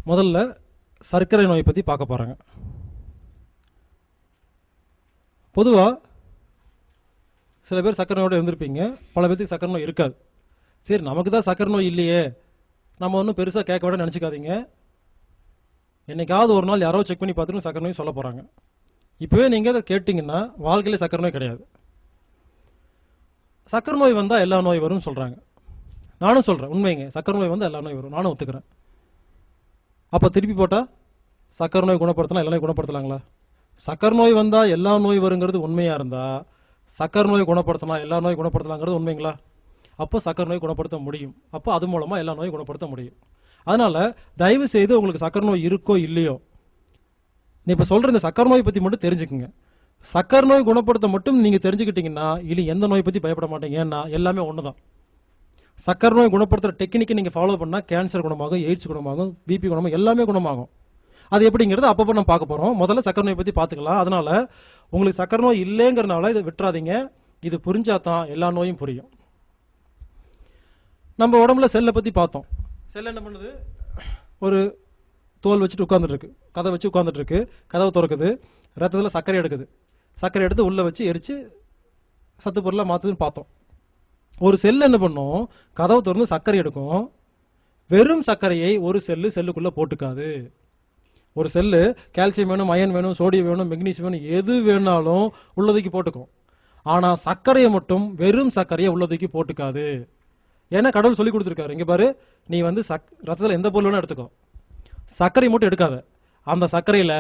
முதல்ல சர்க்கரை நோய் பற்றி பார்க்க போகிறாங்க. பொதுவாக சில பேர் சர்க்கரை நோயோடு இருந்திருப்பீங்க, பல பேருக்கு சர்க்கரை நோய் இருக்காது. சரி, நமக்கு தான் சர்க்கரை நோய் இல்லையே, நம்ம ஒன்றும் பெருசாக கேட்க விட நினச்சிக்காதீங்க. என்றைக்காவது ஒரு நாள் யாரோ செக் பண்ணி பார்த்துட்டு சர்க்கரை நோய் சொல்ல போகிறாங்க. இப்போவே நீங்கள் அதை கேட்டிங்கன்னா வாழ்க்கையில் சர்க்கரை நோய் கிடையாது. சர்க்கரை நோய் வந்தால் எல்லா நோய் வரும்னு சொல்கிறாங்க. நானும் சொல்கிறேன், உண்மைங்க, சர்க்கரை நோய் வந்தால் எல்லா நோய் வரும், நானும் ஒத்துக்கிறேன். அப்போ திருப்பி போட்டால் சர்க்கரை நோய் குணப்படுத்தலாம், எல்லா நோய் குணப்படுத்தலாங்களா? சர்க்கரை நோய் வந்தால் எல்லா நோய் வருங்கிறது உண்மையாக இருந்தால் சர்க்கரை நோய் குணப்படுத்தலாம், எல்லா நோய் குணப்படுத்தலாங்கிறது உண்மைங்களா? அப்போ சர்க்கரை நோய் குணப்படுத்த முடியும். அப்போ அது மூலமாக எல்லா நோயும் குணப்படுத்த முடியும். அதனால் தயவு செய்து உங்களுக்கு சர்க்கரை நோய் இருக்கோ இல்லையோ, நீ இப்போ சொல்கிற இந்த சர்க்கரை நோய் பற்றி மட்டும் தெரிஞ்சுக்குங்க. சர்க்கரை நோய் குணப்படுத்த மட்டும் நீங்கள் தெரிஞ்சுக்கிட்டீங்கன்னா இல்லை எந்த நோய் பற்றி பயப்பட மாட்டீங்க. ஏன்னா எல்லாமே ஒன்று தான். சர்க்கரை நோய் குணப்படுத்துகிற டெக்னிக்கை நீங்கள் ஃபாலோ பண்ணால் கேன்சர் குணமாகும், எய்ட்ஸ் குணமாகும், பிபி குணமாகும், எல்லாமே குணமாகும். அது எப்படிங்கிறது அப்பப்போ நம்ம பார்க்க போகிறோம். முதல்ல சர்க்கரை நோய் பற்றி பார்த்துக்கலாம். அதனால் உங்களுக்கு சர்க்கரை நோய் இல்லைங்கிறனால இதை விட்டுறாதீங்க. இது புரிஞ்சால் தான் எல்லா நோயும் புரியும். நம்ம உடம்புல செல்லை பற்றி பார்த்தோம். செல் என்ன பண்ணுது? ஒரு தோல் வச்சுட்டு உட்காந்துட்டுருக்கு, கதை வச்சு உட்காந்துட்டுருக்கு, கதவை திறக்குது, ரத்தத்தில் சர்க்கரை எடுக்குது, சர்க்கரை எடுத்து உள்ளே வச்சு எரித்து சத்து பொருளாக மாற்றுதுன்னு பார்த்தோம். ஒரு செல் என்ன பண்ணும்? கதவை திறந்து சர்க்கரை எடுக்கும். வெறும் சர்க்கரையை ஒரு செல்லுக்குள்ளே போட்டுக்காது. ஒரு செல்லு கால்சியம் வேணும், அயன் வேணும், சோடியம் வேணும், மெக்னீசியம் வேணும், எது வேணாலும் உள்ளதுக்கு போட்டுக்கும். ஆனால் சர்க்கரையை மட்டும் வெறும் சர்க்கரையை உள்ளதுக்கு போட்டுக்காது. ஏன்னா கடவுள் சொல்லி கொடுத்துருக்காரு, இங்கே பாரு, நீ வந்து ரத்தத்தில் எந்த பொருள் வேணும் எடுத்துக்கோ, சர்க்கரை மட்டும் எடுக்காத. அந்த சர்க்கரையில்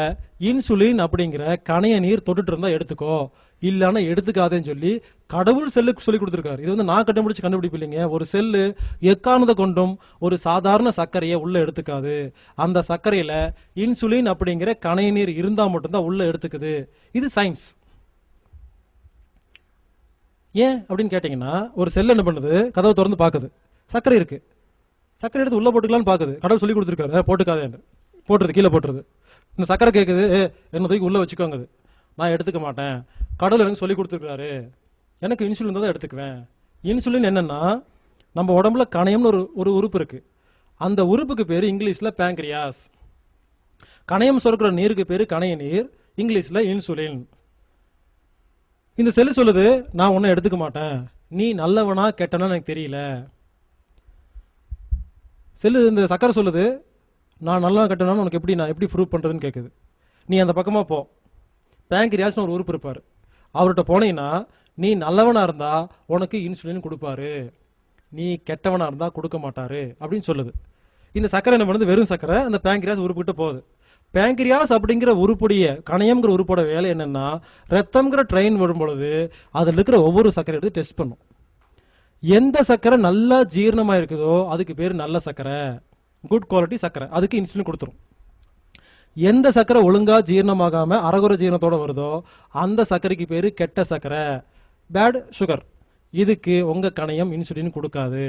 இன்சுலின் அப்படிங்கிற கணைய நீர் தொட்டுட்டு இருந்தால் எடுத்துக்கோ, இல்லைன்னா எடுத்துக்காதேன்னு சொல்லி கடவுள் செல்லுக்கு சொல்லி கொடுத்துருக்காரு. இது வந்து நான் கண்டுபிடிப்பு இல்லைங்க. ஒரு செல்லு எக்காரணத்தை கொண்டும் ஒரு சாதாரண சர்க்கரையை உள்ளே எடுத்துக்காது. அந்த சர்க்கரையில் இன்சுலின் அப்படிங்கிற கணைய நீர் இருந்தால் மட்டும்தான் உள்ளே எடுத்துக்குது. இது சயின்ஸ். ஏன் அப்படின்னு கேட்டிங்கன்னா, ஒரு செல் என்ன பண்ணுது? கதவை திறந்து பார்க்குது, சர்க்கரை இருக்குது, சர்க்கரை எடுத்து உள்ளே போட்டுக்கலான்னு பார்க்குது. கடவுள் சொல்லி கொடுத்துருக்காரு, போட்டுக்காதேன்னு. போட்டுருது, கீழே போட்டுருது. இந்த சர்க்கரை கேட்குது, என்ன தூக்கி உள்ளே வச்சுக்கோங்குது. நான் எடுத்துக்க மாட்டேன், கடவுள் எனக்கு சொல்லி கொடுத்துருக்காரு, எனக்கு இன்சுலின் தான் எடுத்துக்குவேன். இன்சுலின் என்னென்னா, நம்ம உடம்புல கணையம்னு ஒரு உறுப்பு இருக்குது. அந்த உறுப்புக்கு பேர் இங்கிலீஷில் பேங்க்ரியாஸ். கணையம் சுரக்கிற நீருக்கு பேர் கணைய நீர், இங்கிலீஷில் இன்சுலின். இந்த செல்லு சொல்லுது, நான் ஒன்றும் எடுத்துக்க மாட்டேன், நீ நல்லவனா கெட்டனா எனக்கு தெரியல. செல்லு இந்த சர்க்கரை சொல்லுது, நான் நல்லவனா கெட்டனான்னு உனக்கு நான் எப்படி ப்ரூவ் பண்ணுறதுன்னு கேட்குது. நீ அந்த பக்கமாக போ, பேங்க்ரியாஸ்னு ஒரு உறுப்பு இருப்பார், அவர்கிட்ட போனீங்கன்னா நீ நல்லவனாக இருந்தால் உனக்கு இன்சுலின் கொடுப்பாரு, நீ கெட்டவனாக இருந்தால் கொடுக்க மாட்டார் அப்படின்னு சொல்லுது. இந்த சர்க்கரை என்ன பண்ணுது? வெறும் சர்க்கரை அந்த பேங்க்ரியாஸ் உறுப்புக்கிட்ட போகுது. பேங்க்ரியாஸ் அப்படிங்கிற உறுப்புடைய கணையம்ங்கிற உறுப்போட வேலை என்னென்னா, ரத்தம்ங்கிற ட்ரெயின் வரும்பொழுது அதில் இருக்கிற ஒவ்வொரு சர்க்கரை எடுத்து டெஸ்ட் பண்ணும். எந்த சர்க்கரை நல்லா ஜீரணமாக இருக்குதோ அதுக்கு பேர் நல்ல சர்க்கரை, குட் குவாலிட்டி சர்க்கரை, அதுக்கு இன்சுலின் கொடுத்துரும். எந்த சர்க்கரை ஒழுங்காக ஜீரணமாகாமல் அறகுறை ஜீரணத்தோடு வருதோ அந்த சர்க்கரைக்கு பேர் கெட்ட சர்க்கரை, பேட் சுகர். இதுக்கு உங்கள் கணையம் இன்சுலின் கொடுக்காது.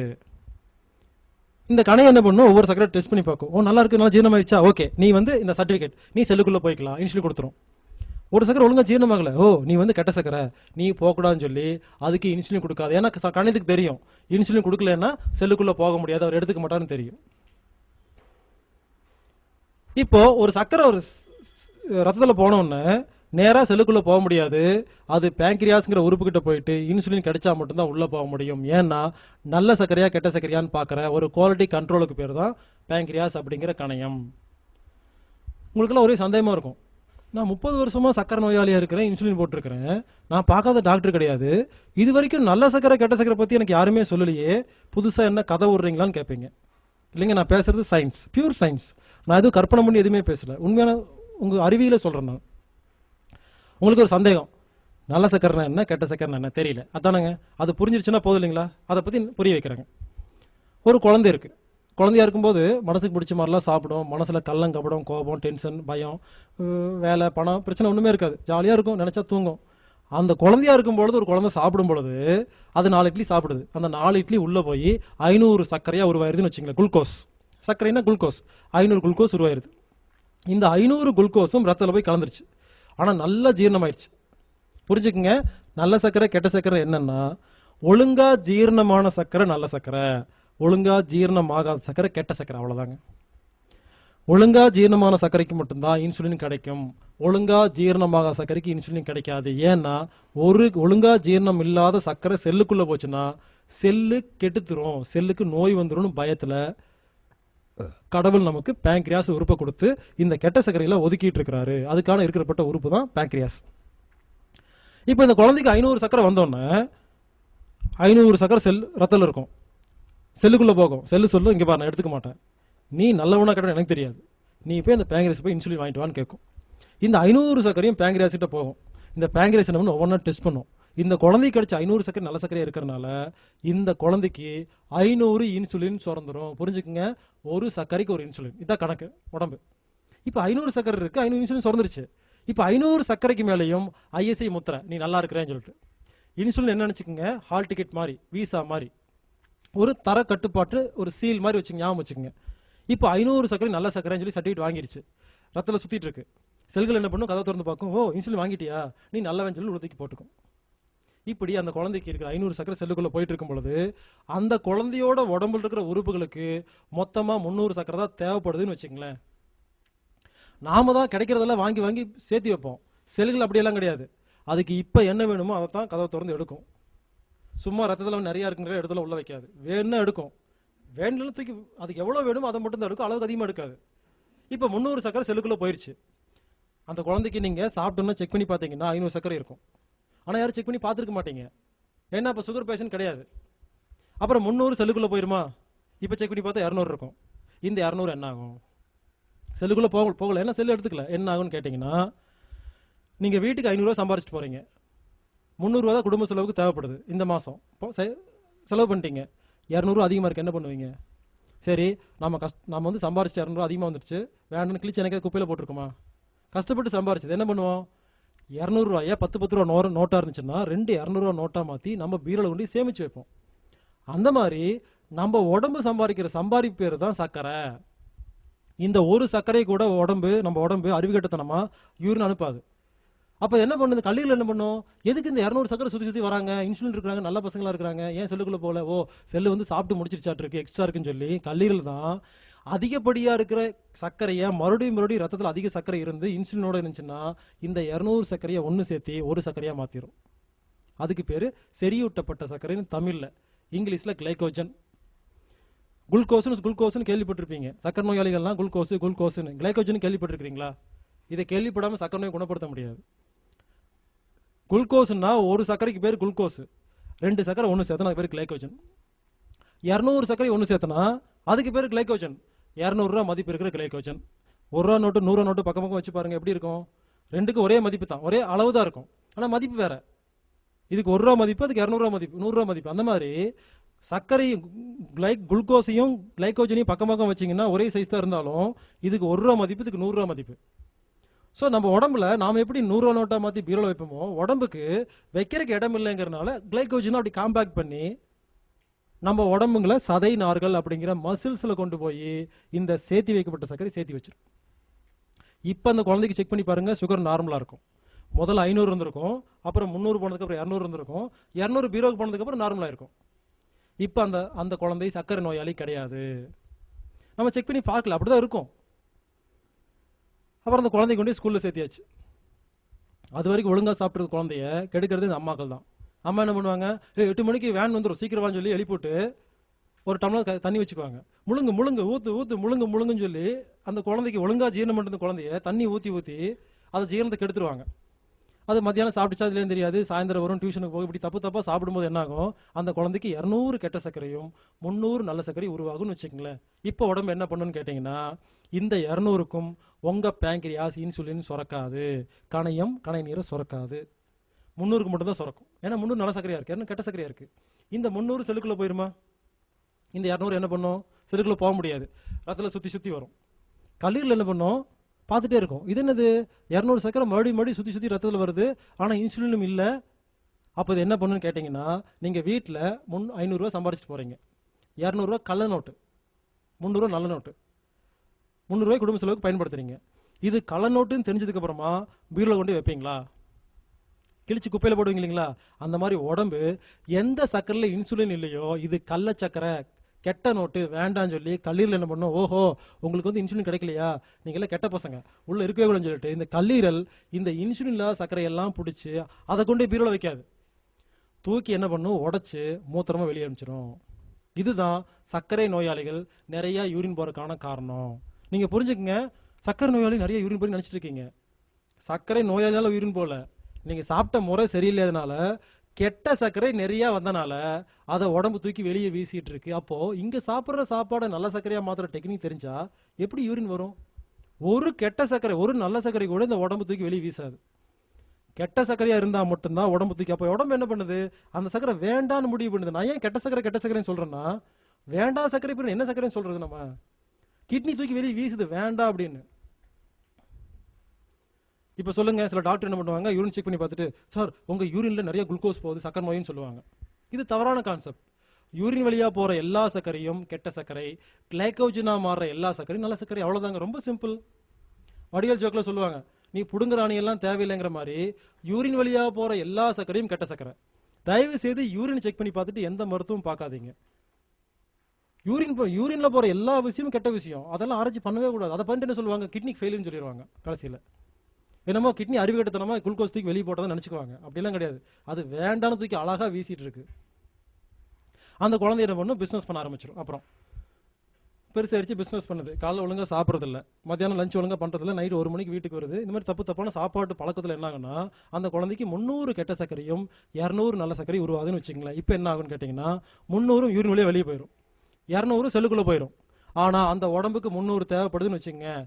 இந்த கணையம் என்ன பண்ணும்? ஒவ்வொரு சர்க்கரை டெஸ்ட் பண்ணி பார்க்கும். நல்லா இருக்கு, நல்லா ஜீரணமாயிடுச்சா, ஓகே, நீ வந்து இந்த சர்டிஃபிகேட், நீ செல்லுக்குள்ளே போய்க்கலாம், இன்சுலின் கொடுத்துரும். ஒரு சர்க்கரை ஒழுங்காக ஜீரணமாகலை, நீ வந்து கெட்ட சர்க்கரை, நீ போகக்கூடாதுன்னு சொல்லி அதுக்கு இன்சுலின் கொடுக்காது. ஏன்னா கணையத்துக்கு தெரியும், இன்சுலின் கொடுக்கலன்னா செல்லுக்குள்ளே போக முடியாது, அவர் எடுத்துக்க மாட்டாருன்னு தெரியும். இப்போ ஒரு சர்க்கரை ஒரு ரத்தத்தில் போனோன்னு நேராக செல்லுக்குள்ளே போக முடியாது, அது பேங்க்ரியாஸ்ங்கிற உறுப்புக்கிட்ட போயிட்டு இன்சுலின் கிடைச்சா மட்டும்தான் உள்ளே போக முடியும். ஏன்னா நல்ல சர்க்கரையா கெட்ட சர்க்கரையான்னு பார்க்குற ஒரு குவாலிட்டி கண்ட்ரோலுக்கு பேர் தான் பேங்க்ரியாஸ் அப்படிங்கிற கணையம். உங்களுக்கெல்லாம் ஒரே சந்தேகமாக இருக்கும், நான் 30 வருஷமாக சர்க்கரை நோயாளியாக இருக்கிறேன், இன்சுலின் போட்டிருக்கிறேன், நான் பார்க்காத டாக்டர் கிடையாது, இது வரைக்கும் நல்ல சர்க்கரை கெட்ட சர்க்கரை பற்றி எனக்கு யாருமே சொல்லலையே, புதுசாக என்ன கதை விடுறீங்களான்னு கேட்பீங்க. இல்லைங்க, நான் பேசுகிறது சயின்ஸ், பியூர் சயின்ஸ். நான் எதுவும் கற்பனை பண்ணி எதுவுமே பேசலை, உண்மையான உங்கள் அறிவியலை சொல்கிறேன். நான் உங்களுக்கு ஒரு சந்தேகம், நல்ல சக்கரைனா என்ன கெட்ட சக்கரைனா என்ன தெரியல, அதானங்க, அது புரிஞ்சிருச்சுன்னா போதும் இல்லைங்களா? அதை பற்றி புரிய வைக்கிறாங்க. ஒரு குழந்தை இருக்குது, குழந்தையா இருக்கும்போது மனசுக்கு பிடிச்ச மாதிரிலாம் சாப்பிடும், மனசில் கள்ளம் கபடம் கோபம் டென்ஷன் பயம் வேலை பணம் பிரச்சனை ஒன்றுமே இருக்காது, ஜாலியாக இருக்கும், நினச்சா தூங்கும். அந்த குழந்தையா இருக்கும்பொழுது ஒரு குழந்தை சாப்பிடும் பொழுது அது 4 இட்லி சாப்பிடுது, அந்த 4 இட்லி உள்ளே போய் 500 சர்க்கரையாக உருவாயிருதுன்னு வச்சுங்களேன். குளுக்கோஸ், சர்க்கரைனா குளுக்கோஸ், 500 குளுக்கோஸ் உருவாயிருது. இந்த 500 குளுக்கோஸும் ரத்தத்தில் போய் கலந்துருச்சு, ஆனால் நல்லா ஜீரணமாயிடுச்சு. புரிஞ்சுக்குங்க, நல்ல சர்க்கரை கெட்ட சர்க்கரை என்னன்னா, ஒழுங்கா ஜீரணமான சர்க்கரை நல்ல சர்க்கரை, ஒழுங்கா ஜீரணமாகாத சர்க்கரை கெட்ட சர்க்கரை, அவ்வளோதாங்க. ஒழுங்கா ஜீரணமான சர்க்கரைக்கு மட்டும்தான் இன்சுலின் கிடைக்கும். ஒழுங்கா ஜீரணமாக சர்க்கரைக்கு இன்சுலின் கிடைக்காது. ஏன்னா ஒழுங்கா ஜீரணம் இல்லாத சர்க்கரை செல்லுக்குள்ள போச்சுன்னா செல்லு கெட்டுத்துரும், செல்லுக்கு நோய் வந்துடும் பயத்துல கடவுள் நமக்கு பேங்க்ரியாஸ் உறுப்பை கொடுத்து இந்த கெட்ட சர்க்கரையில ஒதுக்கிட்டு இருக்கிறாரு. அதுக்கான இருக்கிறப்பட்ட உறுப்பு தான் பேங்க்ரியாஸ். இப்போ இந்த குழந்தைக்கு 500 சர்க்கரை வந்தோடனே 500 சர்க்கரை செல் ரத்தத்தில் இருக்கும், செல்லுக்குள்ள போகும். செல்லு சொல்லும், இங்கே பாரு நான் எடுத்துக்க மாட்டேன், நீ நல்லவனா கட்ட எனக்கு தெரியாது, நீ போய் இந்த பேங்க்ரியாஸ் போய் இன்சுலின் வாங்கிட்டு வான்னு கேட்கும். இந்த 500 சர்க்கரையும் பேங்க்ரியாஸ் கிட்ட போகும். இந்த பேங்க்ரியாஸ் என்ன பண்ணணும், ஒவ்வொன்றா டெஸ்ட் பண்ணும். இந்த குழந்தைக்கு கிடைச்ச 500 சர்க்கரை நல்ல சர்க்கரையாக இருக்கிறனால இந்த குழந்தைக்கு 500 இன்சுலின் சுரந்துடும். புரிஞ்சுக்குங்க, ஒரு சர்க்கரைக்கு ஒரு இன்சுலின், இதான் கணக்கு உடம்பு. இப்போ 500 சர்க்கரை இருக்கு, 500 இன்சுலின் சுரந்துருச்சு. இப்போ 500 சர்க்கரைக்கு மேலேயும் ஐஎஸ்ஐ முத்திரை, நீ நல்லா இருக்கிறேன்னு சொல்லிட்டு. இன்சுலின் என்ன நினச்சிக்கோங்க, ஹால் டிக்கெட் மாதிரி, வீசா மாதிரி, ஒரு தர கட்டுப்பாட்டு ஒரு சீல் மாதிரி வச்சுங்க, ஞாபகம் வச்சுக்கோங்க. இப்போ 500 சர்க்கரை நல்ல சர்க்கரைன்னு சொல்லி சர்டிஃபிகேட் வாங்கிடுச்சு, ரத்தத்தில் சுற்றிட்டு இருக்கு. செல்கள் என்ன பண்ணும், கதை திறந்து பார்க்கும், ஓ இன்சுலின் வாங்கிட்டியா, நீ நல்லவன் சொல்லி உறுதிக்கு போட்டுக்கும். இப்படி அந்த குழந்தைக்கு இருக்கிற 500 சர்க்கரை செல்லுக்குள்ள போயிட்டு இருக்கும் பொழுது அந்த குழந்தையோட உடம்புல இருக்கிற உறுப்புகளுக்கு மொத்தமாக 300 சர்க்கரை தான் தேவைப்படுதுன்னு வச்சுங்களேன். நாம தான் கிடைக்கிறதெல்லாம் வாங்கி வாங்கி சேர்த்து வைப்போம். செல்கள் அப்படியெல்லாம் கிடையாது. அதுக்கு இப்போ என்ன வேணுமோ அதை தான் கதவை திறந்து எடுக்கும். சும்மா ரத்தத்தில் நிறையா இருக்குங்கிற இடத்துல உள்ள வைக்காது, வேணும்னா எடுக்கும். வேணும்னு தூக்கி அதுக்கு எவ்வளோ வேணுமோ அதை மட்டும் தான் எடுக்கும், அளவுக்கு அதிகமாக எடுக்காது. இப்போ 300 சர்க்கரை செல்லுக்குள்ளே போயிடுச்சு. அந்த குழந்தைக்கு நீங்கள் சாப்பிட்டோன்னா செக் பண்ணி பார்த்தீங்கன்னா 500 சர்க்கரை இருக்கும். ஆனால் யாரும் செக் பண்ணி பார்த்துருக்க மாட்டீங்க, ஏன்னா இப்போ சுகர் பேஷண்ட் கிடையாது. அப்புறம் 300 செல்லுக்குள்ளே போயிருமா, இப்போ செக் பண்ணி பார்த்தா 200 இருக்கும். இந்த 200 என்ன ஆகும், செல்லுக்குள்ளே போகல, ஏன்னா செல்லு எடுத்துக்கல, என்ன ஆகும்னு கேட்டிங்கன்னா, நீங்கள் வீட்டுக்கு 500 ரூபா சம்பாரிச்சிட்டு போகிறீங்க, 300 ரூபா தான் குடும்ப செலவுக்கு தேவைப்படுது இந்த மாதம். செலவு பண்ணிட்டீங்க, 200 அதிகமாக இருக்குது, என்ன பண்ணுவீங்க? சரி, நம்ம வந்து சம்பாரிச்சு 200 அதிகமாக வந்துடுச்சு, வேணும்னு கிழிச்சு எனக்கு குப்பையில் போட்டிருக்குமா? கஷ்டப்பட்டு சம்பாரிச்சது என்ன பண்ணுவோம், 200 ரூபாயா 10 ரூபா நோட்டாக இருந்துச்சுன்னா 2 200 ரூபா நோட்டாக மாற்றி நம்ம பீரோவில் கொண்டு சேமித்து வைப்போம். அந்த மாதிரி நம்ம உடம்பு சம்பாதிக்கிற சம்பாதிப்பு பேர் தான் சர்க்கரை. இந்த ஒரு சர்க்கரை கூட நம்ம உடம்பு அறிவுகட்டத்தனமா யூரின் அனுப்பாது. அப்போ என்ன பண்ணுது, கல்லீரல் என்ன பண்ணும், எதுக்கு இந்த 200 சர்க்கரை சுற்றி வராங்க, இன்சுலின் இருக்கிறாங்க, நல்ல பசங்களாக இருக்கிறாங்க, ஏன் செல்லுக்குள்ளே போகல, ஓ செல்லு வந்து சாப்பிட்டு முடிச்சிருச்சாட்டு இருக்கு, எக்ஸ்ட்ரா இருக்குன்னு சொல்லி கல்லீரல் தான் அதிகப்படியாக இருக்கிற சர்க்கரையை மறுபடியும் ரத்தத்தில் அதிக சர்க்கரை இருந்து இன்சுலினோட இருந்துச்சுன்னா இந்த 200 சர்க்கரையை ஒன்று சேர்த்து ஒரு சர்க்கரையாக மாற்றிடும். அதுக்கு பேர் செறியூட்டப்பட்ட சர்க்கரைன்னு தமிழில், இங்கிலீஷில் கிளைகோஜன். குளுக்கோஸ்னு கேள்விப்பட்டிருப்பீங்க, சர்க்கரை நோயாளிகள்லாம் குளுக்கோஸ்னு. கிளைகோஜன் கேள்விப்பட்டிருக்கிறீங்களா? இதை கேள்விப்படாமல் சர்க்கரை நோய் குணப்படுத்த முடியாது. குளுக்கோஸ்னா ஒரு சர்க்கரைக்கு பேர் குளுக்கோஸ், 2 சர்க்கரை ஒன்று சேர்த்தனா அது பேர் கிளைகோஜன். 200 சர்க்கரை ஒன்று சேர்த்தனா அதுக்கு பேர் கிளைகோஜன். 200 ரூபா மதிப்பு இருக்கிற கிளைகோஜன். 1 ரூபா நோட்டு 100 ரூபா நோட்டு பக்கம் வச்சு பாருங்க எப்படி இருக்கும், ரெண்டுக்கும் ஒரே மதிப்பு தான், ஒரே அளவு தான் இருக்கும், ஆனால் மதிப்பு வேற. இதுக்கு 1 ரூபா மதிப்பு, அதுக்கு 200 ரூபா மதிப்பு, 100 ரூபா மதிப்பு. அந்த மாதிரி சர்க்கரை குளுக்கோஸையும் கிளைகோஜனையும் பக்கம் வச்சிங்கன்னா ஒரே சைஸ் தான் இருந்தாலும் இதுக்கு 1 ரூபா மதிப்பு, இதுக்கு 100 ரூபா மதிப்பு. ஸோ நம்ம உடம்புல நாம் எப்படி 100 ரூபா நோட்டாக மாற்றி பீரோவில் வைப்போமோ உடம்புக்கு வைக்கிறதுக்கு இடம் இல்லைங்கிறனால கிளைகோஜனை அப்படி காம்பேக்ட் பண்ணி நம்ம உடம்புங்களை சதை நார்கள் அப்படிங்கிற மசில்ஸில் கொண்டு போய் இந்த சேர்த்தி வைக்கப்பட்ட சர்க்கரை சேர்த்தி வச்சிடும். இப்போ அந்த குழந்தைக்கு செக் பண்ணி பாருங்கள், சுகர் நார்மலாக இருக்கும். முதல்ல 500 இருந்திருக்கும், அப்புறம் 300 போனதுக்கப்புறம் 200 இருந்திருக்கும், 200 பீரோக்கு போனதுக்கப்புறம் நார்மலாக இருக்கும். இப்போ அந்த குழந்தை சர்க்கரை நோயாளி கிடையாது. நம்ம செக் பண்ணி பார்க்கல, அப்படி தான் இருக்கும். அப்புறம் அந்த குழந்தைக்கு கொண்டு ஸ்கூலில் சேர்த்தியாச்சு. அது வரைக்கும் ஒழுங்காக சாப்பிட்றது குழந்தைய கெடுக்கிறது இந்த அம்மாக்கள் தான். அம்மா என்ன பண்ணுவாங்க, 8 மணிக்கு வேன் வந்துடும் சீக்கிரமான்னு சொல்லி எழுப்பிவிட்டு ஒரு டம்ளர் தண்ணி வச்சுக்குவாங்க, முழுங்கு ஊற்று முழுங்குன்னு சொல்லி அந்த குழந்தைக்கு ஒழுங்காக ஜீரணம் பண்ணுறது குழந்தைய தண்ணி ஊற்றி அதை ஜீரணத்தை கெடுத்துருவாங்க. அது மத்தியானம் சாப்பிட்டுச்சா அதுலேயும் தெரியாது, சாயந்தரம் வரும் டியூஷனுக்கு போய் இப்படி தப்பாக சாப்பிடும்போது என்னாகும், அந்த குழந்தைக்கு 200 கெட்ட சர்க்கரையும் 300 நல்ல சர்க்கரை உருவாகும்னு வச்சுக்கங்களேன். இப்போ உடம்பு என்ன பண்ணுன்னு கேட்டிங்கன்னா, இந்த 200க்கும் உங்கள் பேங்க்ரியாஸ் இன்சுலின் சுரக்காது, கணை நீரை சுரக்காது. 300க்கு மட்டும்தான் சுரக்கும், ஏன்னா 300 நல்ல சர்க்கரையாக இருக்குது, ஏன்னா கெட்ட சர்க்கரையாக இருக்குது. இந்த 300 செல்லுக்குள்ளே போயிருமா, இந்த 200 என்ன பண்ணும், செல்லுக்குள்ளே போக முடியாது, ரத்தத்தில் சுற்றி வரும். கல்லீரல் என்ன பண்ணும், பார்த்துட்டே இருக்கும், இது என்னது 200 சர்க்கரை மறுபடியும் சுற்றி ரத்தத்தில் வருது, ஆனால் இன்சுலினும் இல்லை. அப்போ இது என்ன பண்ணுன்னு கேட்டிங்கன்னா, நீங்கள் வீட்டில் 500 ரூபா சம்பாரிச்சிட்டு போகிறீங்க, 200 ரூபா கள்ள நோட்டு, 300 ரூபா நல்ல நோட்டு, 300 ரூபாய் குடும்ப செலவுக்கு பயன்படுத்துறீங்க. இது கள்ள நோட்டுன்னு தெரிஞ்சதுக்கு அப்புறமா பீரோவில் கொண்டு வைப்பீங்களா, கிழிச்சு குப்பையில் போடுவீங்க இல்லைங்களா? அந்த மாதிரி உடம்பு எந்த சர்க்கரையில் இன்சுலின் இல்லையோ இது கள்ள சர்க்கரை, கெட்ட நோட்டு வேண்டான்னு சொல்லி கல்லீரல் என்ன பண்ணும், ஓஹோ உங்களுக்கு வந்து இன்சுலின் கிடைக்கலையா, நீங்க எல்லாம் கெட்ட பசங்க உள்ள இருக்கவே கூடாதுன்னு சொல்லிட்டு இந்த கல்லீரல் இந்த இன்சுலின் இல்லாத சர்க்கரையெல்லாம் பிடிச்சி அதை கொண்டு பீரோல வைக்காது, தூக்கி என்ன பண்ணும், உடைச்சு மூத்திரமா வெளியே அனுப்பிச்சிடும். இதுதான் சர்க்கரை நோயாளிகள் நிறைய யூரின் போறதுக்கான காரணம். நீங்க புரிஞ்சுக்குங்க, சர்க்கரை நோயாளி நிறைய யூரின் போய் நினைச்சிட்டு இருக்கீங்க. சர்க்கரை நோயாளியால யூரின் போல, நீங்க சாப்பிட்ட முறை சரியில்லாதனால கெட்ட சர்க்கரை நிறைய வந்தனால அதை உடம்பு தூக்கி வெளியே வீசிட்டு இருக்கு. அப்போ இங்க சாப்பிட்ற சாப்பாடை நல்ல சர்க்கரையா மாத்திர டெக்னிக் தெரிஞ்சா எப்படி யூரின் வரும்? ஒரு கெட்ட சர்க்கரை ஒரு நல்ல சர்க்கரை கூட இந்த உடம்பு தூக்கி வெளியே வீசாது. கெட்ட சர்க்கரையா இருந்தா மட்டும்தான் உடம்பு தூக்கி. அப்போ உடம்பு என்ன பண்ணுது, அந்த சர்க்கரை வேண்டான்னு முடிவு பண்ணுது. நான் ஏன் கெட்ட சர்க்கரைன்னு சொல்றேன்னா, வேண்டாம் சர்க்கரை என்ன சர்க்கரைன்னு சொல்றது, நம்ம கிட்னி தூக்கி வெளியே வீசுது வேண்டாம் அப்படின்னு. இப்போ சொல்லுங்க, சில டாக்டர் என்ன பண்ணுவாங்க, யூரின் செக் பண்ணி பார்த்துட்டு, சார் உங்க யூரின்ல நிறைய குளுக்கோஸ் போகுது, சக்கரை நோயின்னு சொல்லுவாங்க. இது தவறான கான்செப்ட். யூரின் வழியா போற எல்லா சர்க்கரையும் கெட்ட சர்க்கரை, கிளைக்கோஜனா மாறுற எல்லா சர்க்கரையும் நல்ல சர்க்கரை, அவ்வளவுதாங்க. ரொம்ப சிம்பிள். வடிவேல் ஜோக்ல சொல்லுவாங்க, நீ புடுங்குற அணியெல்லாம் தேவையில்லைங்கிற மாதிரி யூரின் வழியா போற எல்லா சர்க்கரையும் கெட்ட சர்க்கரை. தயவு செய்து யூரின் செக் பண்ணி பார்த்துட்டு எந்த மருத்துவம் பார்க்காதீங்க. யூரின்ல போற எல்லா விஷயமும் கெட்ட விஷயம், அதெல்லாம் ஆராய்ச்சி பண்ணவே கூடாது. அதை பண்ணிட்டு என்ன சொல்லுவாங்க, கிட்னி ஃபெயில்னு சொல்லிடுவாங்க கடைசியில். என்னமோ கிட்னி அறிவுகட்டத்தனமா குளுக்கோஸ் தூக்கி வெளியே போட்டதை நினச்சிக்குவாங்க. அப்படிலாம் கிடையாது, அது வேண்டான்னு தூக்கி அழகாக வீசிட்டு இருக்கு. அந்த குழந்தை என்ன பண்ணும், பிஸ்னஸ் பண்ண ஆரம்பிச்சிடும். அப்புறம் பெருசாகிடுச்சு, பிஸ்னஸ் பண்ணுது. காலைல ஒழுங்காக சாப்பிட்றதில்ல, மத்தியானம் லஞ்ச் ஒழுங்காக பண்ணுறதில்ல, நைட்டு 1 மணிக்கு வீட்டுக்கு வருது. இந்த மாதிரி தப்பான சாப்பாட்டு பழக்கத்தில் என்ன ஆகுன்னா, அந்த குழந்தைக்கு 300 கெட்ட சர்க்கரையும் 200 நல்ல சர்க்கரை உருவாதுன்னு வச்சுங்களேன். இப்போ என்ன ஆகுன்னு கேட்டிங்கன்னா, 300 யூரின் வழியாக வெளியே போயிடும், 200 செல்லுக்குள்ளே போயிடும். ஆனால் அந்த உடம்புக்கு 300 தேவைப்படுதுன்னு வச்சுங்க,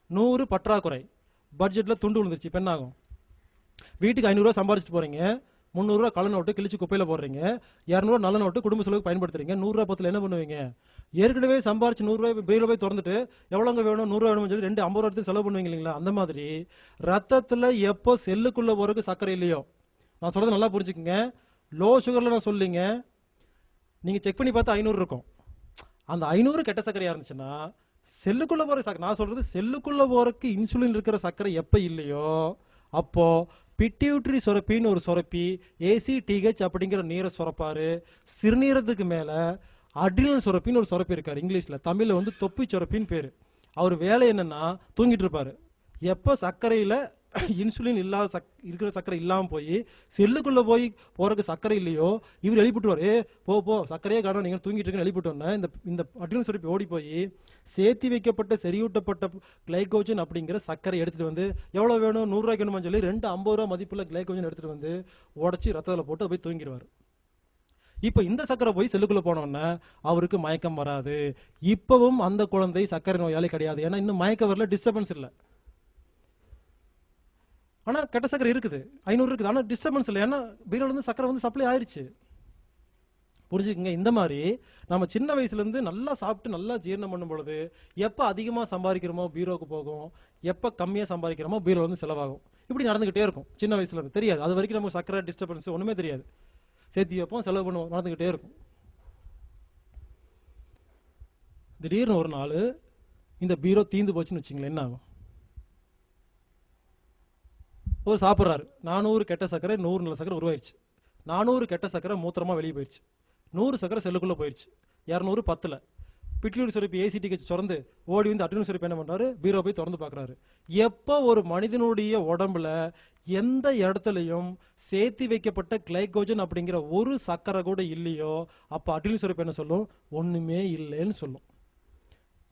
100 பற்றாக்குறை, பட்ஜெட்டில் துண்டு விழுந்துருச்சு. இப்போ என்ன ஆகும், வீட்டுக்கு 500 ரூபா சம்பாரிச்சிட்டு போகிறீங்க, 300 ரூபா கள்ள நோட்டு கிழிச்சு குப்பையில் போடுறீங்க, 200 நல்ல நோட்டு குடும்ப செலவுக்கு பயன்படுத்துறீங்க, 100 ரூபா பத்தில் என்ன பண்ணுவீங்க, ஏற்கனவே சம்பாரிச்சு 100 ரூபாய் பீரோல போய் திறந்துட்டு எவ்வளோங்க வேணும், 100 ரூபா வேணும்னு சொல்லி 250 ரூபா எடுத்து செலவு பண்ணுவீங்க இல்லைங்களா. அந்த மாதிரி ரத்தத்தில் எப்போ செல்லுக்குள்ளே போகிறதுக்கு சர்க்கரை இல்லையோ, நான் சொல்கிறது நல்லா புரிஞ்சுக்குங்க, லோ சுகரில் நான் சொல்லிங்க, நீங்கள் செக் பண்ணி பார்த்தா 500 இருக்கும். அந்த 500 கெட்ட சர்க்கரையாக இருந்துச்சுன்னா செல்லுக்குள்ள போற சர்க்கரை, நான் சொல்றது செல்லுக்குள்ள போறதுக்கு இன்சுலின் இருக்கிற சர்க்கரை எப்ப இல்லையோ அப்போ பிட்யூட்டரி சுரப்பின்னு ஒரு சுரப்பி, ACTH அப்படிங்கிற நீரை சுரப்பாரு. சிறுநீரத்துக்கு மேல அட்ரினல் சுரப்பின்னு ஒரு சுரப்பி இருக்காரு, இங்கிலீஷ்ல, தமிழ்ல வந்து தொப்பி சுரப்பின்னு பேரு. அவர் வேலை என்னன்னா தூங்கிட்டு இருப்பாரு. எப்போ சர்க்கரையில இன்சுலின் இல்லாத இருக்கிற சர்க்கரை இல்லாமல் போய் செல்லுக்குள்ளே போய் போகிறதுக்கு சர்க்கரை இல்லையோ, இவர் எழுப்பிட்டுவார். போ சர்க்கரையே காரணம், நீங்கள் தூங்கிட்டு இருக்குன்னு எழுப்பிட்டோன்னே இந்த அட்ரினல் சுரப்பி ஓடி போய் சேர்த்தி வைக்கப்பட்ட செறிவூட்டப்பட்ட கிளைகோஜன் அப்படிங்கிற சர்க்கரை எடுத்துகிட்டு வந்து, எவ்வளோ வேணும், 100 ரூபாய்க்கு வேணுமான்னு சொல்லி 250 ரூபா மதிப்புள்ள கிளைகோஜன் எடுத்துகிட்டு வந்து உடச்சி ரத்தத்தில் போட்டு போய் தூங்கிடுவார். இப்போ இந்த சர்க்கரை போய் செல்லுக்குள்ளே போனோன்னே அவருக்கு மயக்கம் வராது. இப்பவும் அந்த குழந்தை சர்க்கரை நோயாளி கிடையாது, ஏன்னா இன்னும் மயக்கம் வரல, டிஸ்டர்பன்ஸ் இல்லை. ஆனால் கெட்ட சர்க்கரை இருக்குது, 500 இருக்குது, ஆனால் டிஸ்டர்பன்ஸ் இல்லை, ஏன்னா பீரோலேருந்து சர்க்கரை வந்து சப்ளை ஆயிடுச்சு. புரிஞ்சுக்குங்க. இந்த மாதிரி நம்ம சின்ன வயசுலேருந்து நல்லா சாப்பிட்டு நல்லா ஜீரணம் பண்ணும் பொழுது எப்போ அதிகமாக சம்பாதிக்கிறோமோ பீரோவுக்கு போகும், எப்போ கம்மியாக சம்பாதிக்கிறோமோ பீரோவில் வந்து செலவாகும். இப்படி நடந்துக்கிட்டே இருக்கும். சின்ன வயசுலேருந்து தெரியாது, அது வரைக்கும் நமக்கு சர்க்கரை டிஸ்டர்பன்ஸ் ஒன்றுமே தெரியாது. சேர்த்தி வைப்போம், செலவு பண்ணுவோம், நடந்துக்கிட்டே இருக்கும். திடீர்னு ஒரு நாள் இந்த பீரோ தீந்து போச்சுன்னு வச்சுங்களேன், என்ன ஆகும்? ஒரு சாப்பிட்றாரு, 400 கெட்ட சர்க்கரை 100 நல்ல சர்க்கரை உருவாயிருச்சு. 400 கெட்ட சர்க்கரை மூத்திரமாக வெளியே போயிடுச்சு, 100 சர்க்கரை செல்லுக்குள்ளே போயிடுச்சு, 200 10ல் பிட்யூட்டரி சுரப்பி ACTH திறந்து ஓடி வந்து அட்ரினல் சுரப்பி என்ன பண்ணுறாரு, பீரோ போய் திறந்து பார்க்குறாரு. எப்போ ஒரு மனிதனுடைய உடம்புல எந்த இடத்துலையும் சேர்த்தி வைக்கப்பட்ட கிளைகோஜன் அப்படிங்கிற ஒரு சர்க்கரை கூட இல்லையோ அப்போ அட்ரினல் சுரப்பி என்ன சொல்லும், ஒன்றுமே இல்லைன்னு சொல்லும்.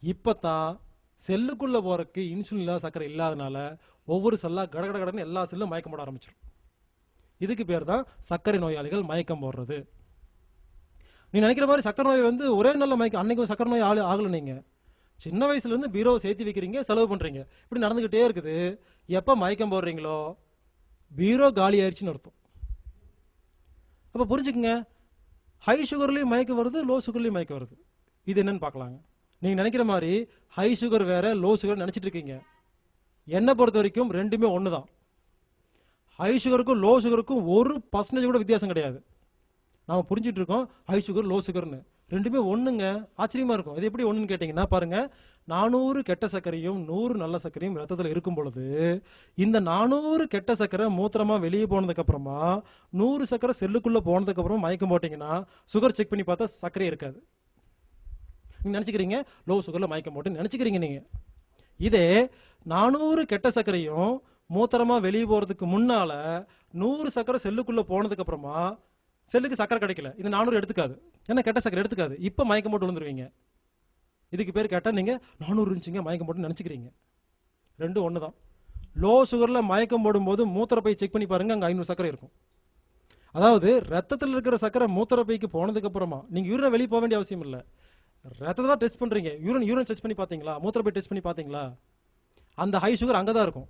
இப்போ தான் செல்லுக்குள்ளே போகிறதுக்கு இன்சுலின் இல்லாத சர்க்கரை இல்லாதனால ஒவ்வொரு செல்லாக கடன்னு எல்லா செல்லும் மயக்கம் போட ஆரம்பிச்சிடும். இதுக்கு பேர் தான் சர்க்கரை நோயாளிகள் மயக்கம் போடுறது. நீ நினைக்கிற மாதிரி சர்க்கரை நோய் வந்து ஒரே நல்ல மயக்கம், அன்னைக்கு சர்க்கரை நோய் ஆகலை. நீங்கள் சின்ன வயசுலேருந்து பீரோவை சேர்த்து வைக்கிறீங்க, செலவு பண்ணுறீங்க, இப்படி நடந்துக்கிட்டே இருக்குது. எப்போ மயக்கம் போடுறீங்களோ பீரோ காலி ஆயிடுச்சுன்னு அர்த்தம். அப்போ புரிஞ்சுக்குங்க, ஹை சுகர்லேயும் மயக்கம் வருது, லோ சுகர்லேயும் மயக்கம் வருது. இது என்னன்னு பார்க்கலாங்க. நீங்கள் நினைக்கிற மாதிரி ஹை சுகர் வேற லோ சுகர் நினச்சிட்டு இருக்கீங்க. என்னை பொறுத்த வரைக்கும் ரெண்டுமே ஒன்று தான். ஹை சுகருக்கும் லோ சுகருக்கும் 1% கூட வித்தியாசம் கிடையாது. நாம் புரிஞ்சுட்டு இருக்கோம் ஹை சுகர் லோ சுகர்னு, ரெண்டுமே ஒன்றுங்க. ஆச்சரியமாக இருக்கும். இது எப்படி ஒன்றுன்னு கேட்டிங்கன்னா பாருங்கள், 400 கெட்ட சர்க்கரையும் 100 நல்ல சர்க்கரையும் ரத்தத்தில் இருக்கும் பொழுது இந்த 400 கெட்ட சர்க்கரை மூத்திரமாக வெளியே போனதுக்கப்புறமா 100 சர்க்கரை செல்லுக்குள்ளே போனதுக்கப்புறம் மயக்கம் போட்டிங்கன்னா சுகர் செக் பண்ணி பார்த்தா சர்க்கரை இருக்காது. நீங்க நினைச்சுக்கிறீங்க லோ சுகர்ல மயக்கம் போட்டு நினைச்சுக்கிறீங்க நீங்க. இதே 400 கெட்ட சர்க்கரையும் மூத்திரமா வெளியே போறதுக்கு முன்னால 100 சர்க்கரை செல்லுக்குள்ள போனதுக்கு அப்புறமா செல்லுக்கு சர்க்கரை கிடைக்கல, இது 400 எடுத்துக்காது, ஏன்னா கெட்ட சர்க்கரை எடுத்துக்காது. இப்ப மயக்கம் போட்டு விழுந்துருவீங்க. இதுக்கு பேர் கேட்டா நீங்க 400 இருந்துச்சுங்க மயக்கம் போட்டு நினைச்சுக்கிறீங்க. ரெண்டும் ஒண்ணுதான். லோ சுகர்ல மயக்கம் போடும்போது மூத்திரப்பை செக் பண்ணி பாருங்க, அங்க 500 சர்க்கரை இருக்கும். அதாவது ரத்தத்தில் இருக்கிற சர்க்கரை மூத்திரப்பைக்கு போனதுக்கு அப்புறமா நீங்க யூரின் வெளியே போக வேண்டிய அவசியம் இல்லை, ரத்தத்தை தான் டெஸ்ட் பண்றீங்க. யூரின் டெஸ்ட் பண்ணி பாத்தீங்களா, மூத்திரப்பை டெஸ்ட் பண்ணி பாத்தீங்களா, அந்த ஹை சுகர் அங்கதான் இருக்கும்.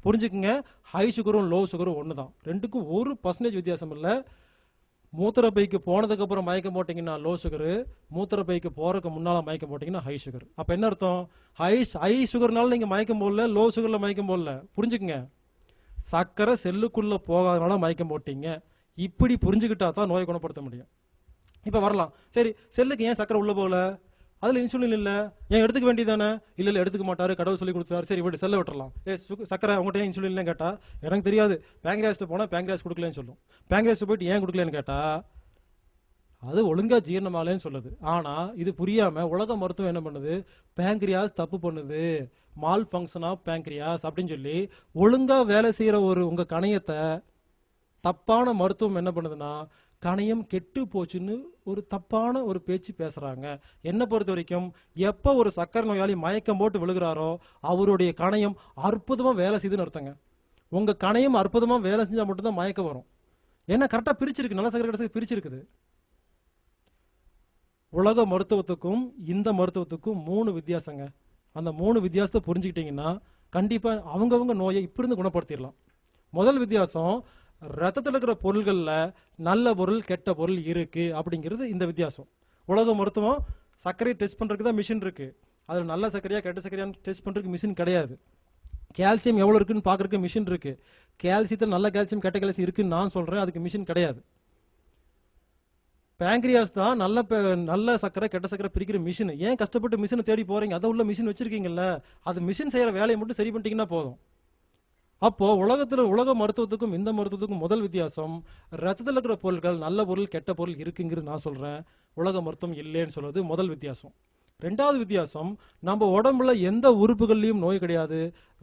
புரிஞ்சுக்குங்க, ஹை சுகரும் லோ சுகரும் ஒண்ணுதான், ரெண்டுக்கும் 1% வித்தியாசம் இல்லை. மூத்திரப்பைக்கு போனதுக்கு அப்புறம் மயக்கம் போட்டீங்கன்னா லோ சுகரு, மூத்திரப்பைக்கு போறதுக்கு முன்னால மயக்கம் போட்டீங்கன்னா ஹை சுகர். அப்ப என்ன அர்த்தம்? ஹை சுகர்னால நீங்க மயக்கம் போடல, லோ சுகர்ல மயக்கம் போடல. புரிஞ்சுக்குங்க, சர்க்கரை செல்லுக்குள்ள போகாதனால மயக்கம் போட்டீங்க. இப்படி புரிஞ்சுக்கிட்டா தான் நோயை குணப்படுத்த முடியும். இப்ப வரலாம், சரி செல்லுக்கு ஏன் சர்க்கரை உள்ள போகல, அதுல இன்சுலின் இல்ல, ஏன் எடுத்துக்க வேண்டியதானே? இல்ல எடுத்துக்க மாட்டாரு, கடவுள் சொல்லி கொடுத்தாரு, சரி விட்டு செல்ல விட்டுறலாம். சர்க்கரை உங்கள்கிட்ட இன்சுலின் இல்லைன்னு கேட்டா எனக்கு தெரியாது, பேங்க்ரியாஸ்ட்டு போனா பேங்க்ரியாஸ் கொடுக்கலன்னு சொல்லும். பேங்க்ரியாஸ் போயிட்டு ஏன் கொடுக்கலன்னு கேட்டா அது ஒழுங்கா ஜீரணமாலேன்னு சொல்லுது. ஆனா இது புரியாம உலக மருத்துவம் என்ன பண்ணுது, பேங்க்ரியாஸ் தப்பு பண்ணுது, மால் ஃபங்க்ஷன் ஆஃப் பேங்க்ரியாஸ் அப்படின்னு சொல்லி ஒழுங்கா வேலை செய்யற ஒரு உங்க கணையத்தை தப்பான மருத்துவம் என்ன பண்ணுதுன்னா கணையம் கெட்டு போச்சுன்னு ஒரு தப்பான ஒரு பேச்சு பேசுறாங்க. என்ன பொறுத்த வரைக்கும் எப்ப ஒரு சக்கரை நோயாளி மயக்கம் போட்டு விழுகிறாரோ அவருடைய கணையம் அற்புதமா வேலை செய்யுதுன்னு அர்த்தங்க. உங்க கணையம் அற்புதமா வேலை செஞ்சா மட்டும்தான் மயக்கம் வரும். ஏன்னா கரெக்டா பிரிச்சிருக்கு, நல்ல சக்கரை கடைசி பிரிச்சிருக்குது. உலக மருத்துவத்துக்கும் இந்த மருத்துவத்துக்கும் 3 வித்தியாசங்க. அந்த 3 வித்தியாசத்தை புரிஞ்சுக்கிட்டீங்கன்னா கண்டிப்பா அவங்கவுங்க நோயை இப்ப இருந்து குணப்படுத்திடலாம். முதல் வித்தியாசம், ரத்தத்தில் இருக்கிற பொருள்கள்ல நல்ல பொருள் கெட்ட பொருள் இருக்கு அப்படிங்கிறது இந்த வித்தியாசம். உலக மருத்துவம் சர்க்கரை டெஸ்ட் பண்றதுக்கு தான் மிஷின் இருக்கு, அதுல நல்ல சர்க்கரையா கெட்ட சர்க்கரையான்னு டெஸ்ட் பண்றதுக்கு மிஷின் கிடையாது. கால்சியம் எவ்வளவு இருக்குன்னு பாக்குறதுக்கு மிஷின் இருக்கு, கால்சியத்தில் நல்ல கால்சியம் கெட்ட கால்சியம் இருக்குன்னு நான் சொல்றேன், அதுக்கு மிஷின் கிடையாது. பேங்க்ரியாஸ் தான் நல்ல சர்க்கரை கெட்ட சர்க்கரை பிரிக்கிற மிஷின். ஏன் கஷ்டப்பட்டு மிஷினை தேடி போறீங்க, அதை உள்ள மிஷின் வச்சிருக்கீங்கல்ல, அது மிஷின் செய்யற வேலையை மட்டும் சரி பண்ணிட்டீங்கன்னா போதும். அப்போ உலக மருத்துவத்துக்கும் இந்த மருத்துவத்துக்கும் முதல் வித்தியாசம், ரத்தத்தில் இருக்கிற பொருட்கள் நல்ல பொருள் கெட்ட பொருள் இருக்குங்கிறது நான் சொல்றேன், உலக மருத்துவம் இல்லைன்னு சொல்றது முதல் வித்தியாசம். ரெண்டாவது வித்தியாசம், நம்ம உடம்புல எந்த உறுப்புகள்லையும் நோய் கிடையாது,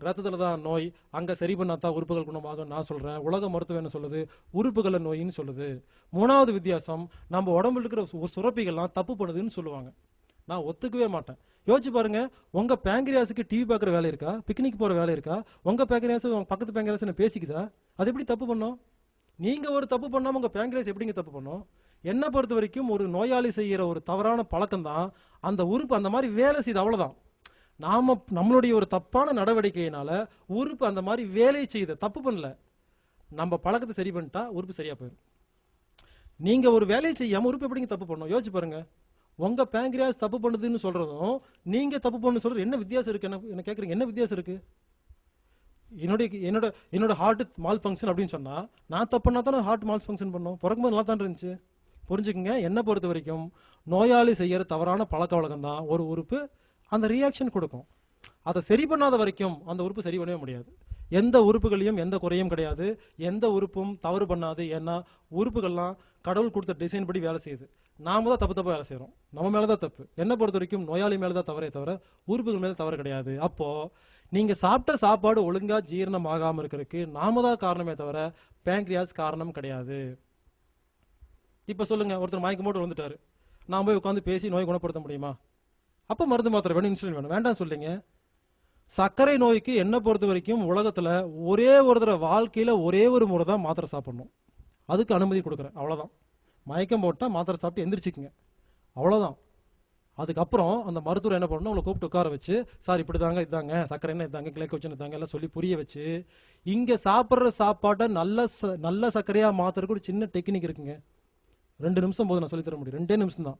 ரத்தத்துல தான் நோய், அங்க சரி பண்ணாதான் உறுப்புகள் குணமாகும் நான் சொல்றேன், உலக மருத்துவம் என்ன சொல்லுது, உறுப்புகளை நோயின்னு சொல்லுது. மூணாவது வித்தியாசம், நம்ம உடம்புல இருக்கிற சுரப்பிகள்லாம் தப்பு பண்ணுதுன்னு சொல்லுவாங்க. நான் ஒத்துக்கவே மாட்டேன். யோசிச்சு பாருங்க, உங்க பேங்க்ரியாஸுக்கு டிவி பார்க்குற வேலை இருக்கா, பிக்னிக் போற வேலை இருக்கா, உங்க பேங்க்ரியாஸ் பக்கத்து பேங்க்ரியாஸ் பேசிக்குதா? அது எப்படி தப்பு பண்ணும்? நீங்க ஒரு தப்பு பண்ணாம உங்க பேங்க்ரியாஸ் எப்படிங்க தப்பு பண்ணும்? என்ன பொறுத்த வரைக்கும் ஒரு நோயாளி செய்யற ஒரு தவறான பழக்கம் தான் அந்த உறுப்பு அந்த மாதிரி வேலை செய்யுது, அவ்வளவுதான். நம்மளுடைய ஒரு தப்பான நடவடிக்கையினால உறுப்பு அந்த மாதிரி வேலை செய்யுது, தப்பு பண்ணல. நம்ம பழக்கத்தை சரி பண்ணிட்டா உறுப்பு சரியா போயிடும். நீங்க ஒரு வேலையை செய்யாம உறுப்பு எப்படிங்க தப்பு பண்ணும்? யோசிச்சு பாருங்க. உங்க பேங்க்ரியாஸ் தப்பு பண்ணுதுன்னு சொல்றதும் நீங்க தப்பு பண்ணு சொல்றது என்ன வித்தியாசம் இருக்கு? என்ன கேக்குறீங்க, என்ன வித்தியாசம் இருக்கு? என்னோட ஹார்ட் மால் ஃபங்க்ஷன் அப்படின்னு சொன்னா நான் தப்பு பண்ணா தானே ஹார்ட் மால் ஃபங்க்ஷன் பண்ணும், பிறக்கும்போது நல்லா தான் இருந்துச்சு. புரிஞ்சுக்குங்க, என்ன பொறுத்த வரைக்கும் நோயாளி செய்யற தவறான பழக்க வழக்கம் தான் ஒரு உறுப்பு அந்த ரியாக்ஷன் கொடுக்கும். அதை சரி பண்ணாத வரைக்கும் அந்த உறுப்பு சரி பண்ணவே முடியாது. எந்த உறுப்புகளையும் எந்த குறையும் கிடையாது, எந்த உறுப்பும் தவறு பண்ணாது. ஏன்னா உறுப்புகள்லாம் கடவுள் கொடுத்த டிசைன் படி வேலை செய்யுது. நாம தான் தப்பா வேலை செய்யறோம், நம்ம மேலதான் தப்பு. என்ன பொறுத்த வரைக்கும் நோயாளி மேலதான் தவறே தவிர உறுப்புகள் மேல தவறு கிடையாது. அப்போ நீங்க சாப்பிட்ட சாப்பாடு ஒழுங்கா ஜீரணம் ஆகாம இருக்கிறதுக்கு நாம தான் காரணமே தவிர பேங்க்ரியாஸ் காரணம் கிடையாது. இப்ப சொல்லுங்க, ஒருத்தர் மயக்கம் போட்டு விழுந்துட்டாரு, நான் போய் உட்காந்து பேசி நோய் குணப்படுத்த முடியுமா? அப்ப மருந்து மாத்திரை வேணும், இன்சுலின் வேணும், வேண்டாம் சொல்லுங்க. சர்க்கரை நோய்க்கு என்ன பொறுத்த வரைக்கும் உலகத்துல ஒரே ஒரு தடவை வாழ்க்கையில ஒரே ஒரு முறை தான் மாத்திரை சாப்பிடணும், அதுக்கு அனுமதி கொடுக்குறேன், அவ்வளவுதான். மயக்கம் போட்டா மாத்திரை சாப்பிட்டு எந்திரிச்சுக்குங்க, அவ்வளவுதான். அதுக்கப்புறம் அந்த மருத்துவர் என்ன பண்ணணும், உங்களை கூப்பிட்டு உட்கார வச்சு, சார் இப்படி தாங்க இதாங்க சர்க்கரை என்ன இதாங்க கிளைக்கோச்சன் இதாங்க எல்லாம் சொல்லி புரிய வச்சு, இங்க சாப்பிட்ற சாப்பாட்டை நல்ல சர்க்கரையா மாத்துறதுக்கு ஒரு சின்ன டெக்னிக் இருக்குங்க. 2 நிமிஷம் போது நான் சொல்லி தர முடியும், 2 நிமிஷம் தான்.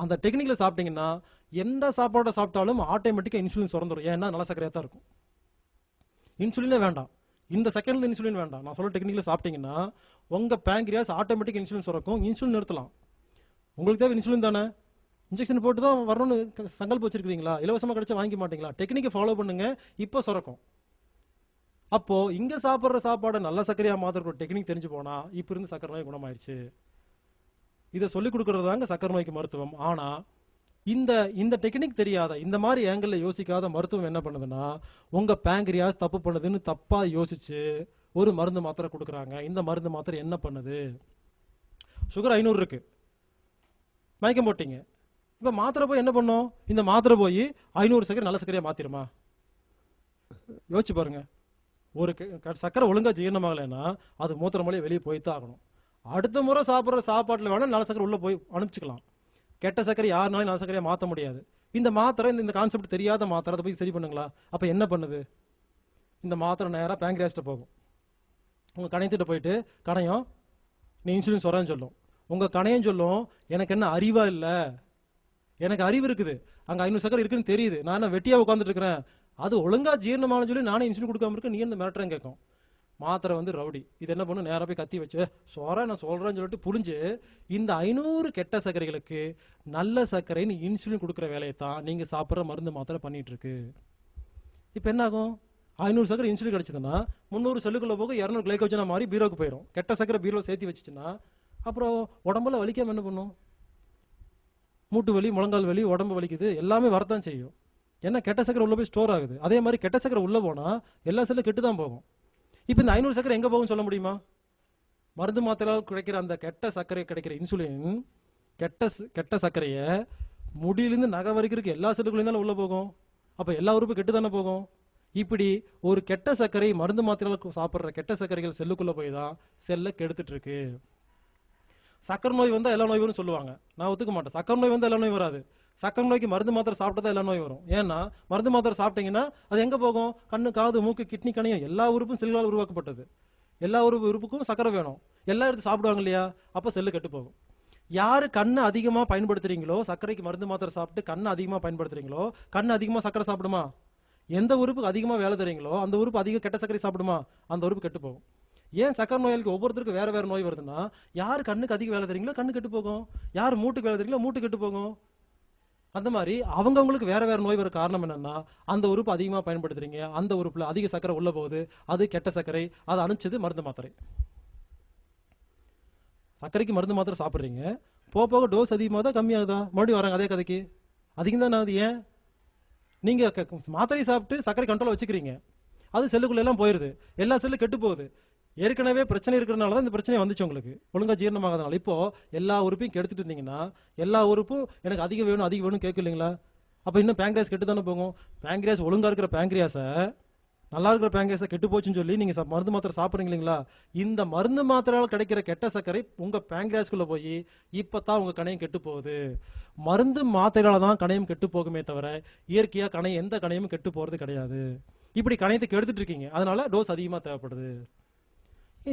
அந்த டெக்னிக்ல சாப்பிட்டீங்கன்னா எந்த சாப்பாடை சாப்பிட்டாலும் ஆட்டோமேட்டிக்கா இன்சுலின் சுரந்துடும். ஏன்னா நல்ல சர்க்கரையா தான் இருக்கும். இன்சுலினே வேண்டாம், இந்த செகண்ட்ல இன்சுலின் வேண்டாம், நான் சொல்ல டெக்னிக்ல சாப்பிட்டீங்கன்னா உங்க பேங்க்ரியாஸ் ஆட்டோமேட்டிக் இன்சுலின் சுரக்கும், இன்சுலின் நிறுத்தலாம். உங்களுக்கு தேவை இன்சுலின் தானே, இன்ஜெக்ஷன் போட்டு தான் வரணும்னு சங்கல்பம் வச்சிருக்கீங்களா? இலவசமா கிடைச்சா வாங்கி மாட்டீங்களா? டெக்னிக்கை ஃபாலோ பண்ணுங்க, இப்போ சுரக்கும். அப்போ இங்க சாப்பிட்ற சாப்பாடை நல்ல சர்க்கரையா மாத்திர டெக்னிக் தெரிஞ்சு போனா இப்ப இருந்து சர்க்கரை நோய் குணமாயிருச்சு. இதை சொல்லிக் கொடுக்கறது தாங்க சர்க்கரை நோய்க்கு மருத்துவம். ஆனா இந்த இந்த டெக்னிக் தெரியாத, இந்த மாதிரி ஆங்கிள் யோசிக்காத மருத்துவம் என்ன பண்ணுதுன்னா, உங்க பேங்க்ரியாஸ் தப்பு பண்ணுதுன்னு தப்பா யோசிச்சு ஒரு மருந்து மாத்திரை கொடுக்குறாங்க. இந்த மருந்து மாத்திரை என்ன பண்ணுது? சுகர் 500 இருக்கு, மயக்கம் போட்டீங்க. இப்போ மாத்திரை போய் என்ன பண்ணும்? இந்த மாத்திரை போய் 500 சக்கரை நல்ல சக்கரையா மாத்திருமா? யோசிச்சு பாருங்க. ஒரு சக்கரை ஒழுங்கா ஜீரணமாகலைன்னா அது மூத்திரம் வழியே வெளியே போய்தான் ஆகணும். அடுத்த முறை சாப்பிட்ற சாப்பாட்டில் வேணா நல்ல சக்கரை உள்ள போய் அனுப்பிச்சிக்கலாம். கெட்ட சக்கரை யாருனாலும் நல்ல சக்கரையா மாற்ற முடியாது. இந்த மாத்திரை, இந்த கான்செப்ட் தெரியாத மாத்திரை அதை போய் சரி பண்ணுங்களா? அப்போ என்ன பண்ணுது? இந்த மாத்திரை நேராக பேங்க்ரியாஸ்ட்டு போகும். உங்கள் கணையத்திட்ட போயிட்டு, கணையம் நீ இன்சுலின் சொல்கிறேன்னு சொல்லும். உங்கள் கணையம் சொல்லும், எனக்கு என்ன அறிவா இல்லை, எனக்கு அறிவு இருக்குது, அங்கே 500 சக்கரை இருக்குன்னு தெரியுது, நான் என்ன வெட்டியாக உட்காந்துட்டு இருக்கிறேன், அது ஒழுங்காக ஜீரணமான சொல்லி நானே இன்சுலின் கொடுக்காம இருக்கேன், நீ என்ன மிரட்டுறேன்னு கேட்கும். மாத்திரை வந்து ரவுடி. இது என்ன பண்ணும்? நேராக போய் கத்தி வச்சு சொல்கிறேன், நான் சொல்கிறேன்னு சொல்லிட்டு புரிஞ்சு இந்த 500 கெட்ட சர்க்கரைகளுக்கு நல்ல சர்க்கரைன்னு இன்சுலின் கொடுக்குற வேலையை தான் நீங்கள் சாப்பிட்ற மருந்து மாத்திரை பண்ணிட்டு இருக்கு. இப்போ என்ன ஆகும்? 500 சக்கரை இன்சுலின் கிடச்சிதுன்னா 300 செல்லுக்குள்ள போக 200 கிளைக்கோஜனா மாறி பீரோக்கு போயிடும். கெட்ட சக்கரை பீரோவில் சேர்த்து வச்சுச்சுன்னா அப்புறம் உடம்புல வலிக்காம என்ன பண்ணும்? மூட்டு வலி, முழங்கால் வலி, உடம்பு வலிக்குது, எல்லாமே வரத்தான் செய்யும். ஏன்னா கெட்ட சக்கரை உள்ள போய் ஸ்டோர் ஆகுது. அதே மாதிரி கெட்ட சக்கரை உள்ள போனால் எல்லா செல்லும் கெட்டு தான் போகும். இப்போ இந்த 500 சக்கரை எங்கே போகும்னு சொல்ல முடியுமா? மருந்து மாத்திரையால் கிடைக்கிற அந்த கெட்ட சர்க்கரை கிடைக்கிற இன்சுலின் கெட்ட சர்க்கரையை முடியிலிருந்து நகை வரைக்கும் இருக்க எல்லா செல்லுக்குள்ளேயும் தானே உள்ள போகும். அப்போ எல்லா உறுப்பும் கெட்டு தானே போகும். இப்படி ஒரு கெட்ட சர்க்கரை மருந்து மாத்திரையால் சாப்பிட்ற கெட்ட சர்க்கரைகள் செல்லுக்குள்ளே போய் தான் செல்லை கெடுத்துட்டு இருக்கு. சக்கரை நோய் வந்தால் எல்லா நோய் வரும்னு சொல்லுவாங்க. நான் ஒத்துக்க மாட்டேன். சக்கரை நோய் வந்தால் எல்லா நோய் வராது. சக்கரை நோய்க்கு மருந்து மாத்திரை சாப்பிட்டா எல்லா நோய் வரும். ஏன்னா மருந்து மாத்திரை சாப்பிட்டீங்கன்னா அது எங்கே போகும்? கண்ணு, காது, மூக்கு, கிட்னி, கணையம் எல்லா உறுப்பும் செல்களால் உருவாக்கப்பட்டது. எல்லா உறுப்புக்கும் சக்கரை வேணும். எல்லா எடுத்து சாப்பிடுவாங்க இல்லையா? அப்போ செல்லு கெட்டு போகும். யார் கண்ணை அதிகமாக பயன்படுத்துறீங்களோ, சர்க்கரைக்கு மருந்து மாத்திரை சாப்பிட்டு கண்ணை அதிகமாக பயன்படுத்துறீங்களோ, கண்ணு அதிகமாக சக்கரை சாப்பிடுமா? எந்த உறுப்புக்கு அதிகமாக வேலை தரீங்களோ அந்த உறுப்பு அதிக கெட்ட சர்க்கரை சாப்பிடுமா? அந்த உறுப்பு கெட்டு போகும். ஏன் சக்கரை நோயாளிக்கு ஒவ்வொருத்தருக்கும் வேற வேற நோய் வருதுன்னா, யார் கண்ணுக்கு அதிக வேலை தரீங்களோ கண்ணு கெட்டு போகும், யார் மூட்டுக்கு வேலை தரீங்களோ மூட்டு கெட்டு போகும். அந்த மாதிரி அவங்கவுங்களுக்கு வேற வேற நோய் வர காரணம் என்னன்னா, அந்த உறுப்பு அதிகமாக பயன்படுத்துறீங்க, அந்த உறுப்புல அதிக சக்கரை உள்ள போகுது, அது கெட்ட சர்க்கரை, அதை அனுப்பிச்சது மருந்து மாத்திரை. சர்க்கரைக்கு மருந்து மாத்திரை சாப்பிட்றீங்க, போக போக டோஸ் அதிகமாக தான் கம்மியாகுதா? மறுபடியும் வராங்க அதே கதைக்கு. அதிகம் தான் ஆகுது. ஏன்? நீங்கள் மாத்திரை சாப்பிட்டு சர்க்கரை கண்ட்ரோல் வச்சுக்கிறீங்க, அது செல்லுக்குள்ள எல்லாம் போயிடுது, எல்லா செல்லும் கெட்டு போகுது. ஏற்கனவே பிரச்சனை இருக்கிறனால தான் இந்த பிரச்சனை வந்துச்சு உங்களுக்கு, ஒழுங்கா ஜீரணமாகாதனால. இப்போ எல்லா உறுப்பையும் கெடுத்துட்டு இருந்தீங்கன்னா எல்லா உறுப்பும் எனக்கு அதிகம் வேணும் கேட்கும் இல்லைங்களா? அப்போ இன்னும் பேங்க்ரியாஸ் கெட்டு தானே போகும். பேங்க்ரியாஸ் ஒழுங்கா இருக்கிற பேங்க்ரியாஸை, நல்லா இருக்கிற பேங்க்ரியாஸை கெட்டு போச்சுன்னு சொல்லி நீங்கள் மருந்து மாத்திரை சாப்பிட்றீங்க இல்லைங்களா? இந்த மருந்து மாத்திரையால் கிடைக்கிற கெட்ட சர்க்கரை உங்கள் பேங்க்ரியாஸ்குள்ளே போய் இப்போ தான் உங்கள் கணையம் கெட்டு போகுது. மருந்து மாத்திரையால் தான் கணையம் கெட்டு போகுமே தவிர இயற்கையாக கணையம் எந்த கணையமும் கெட்டு போகிறது கிடையாது. இப்படி கணையத்தை கெடுத்துட்டு இருக்கீங்க, அதனால டோஸ் அதிகமாக தேவைப்படுது.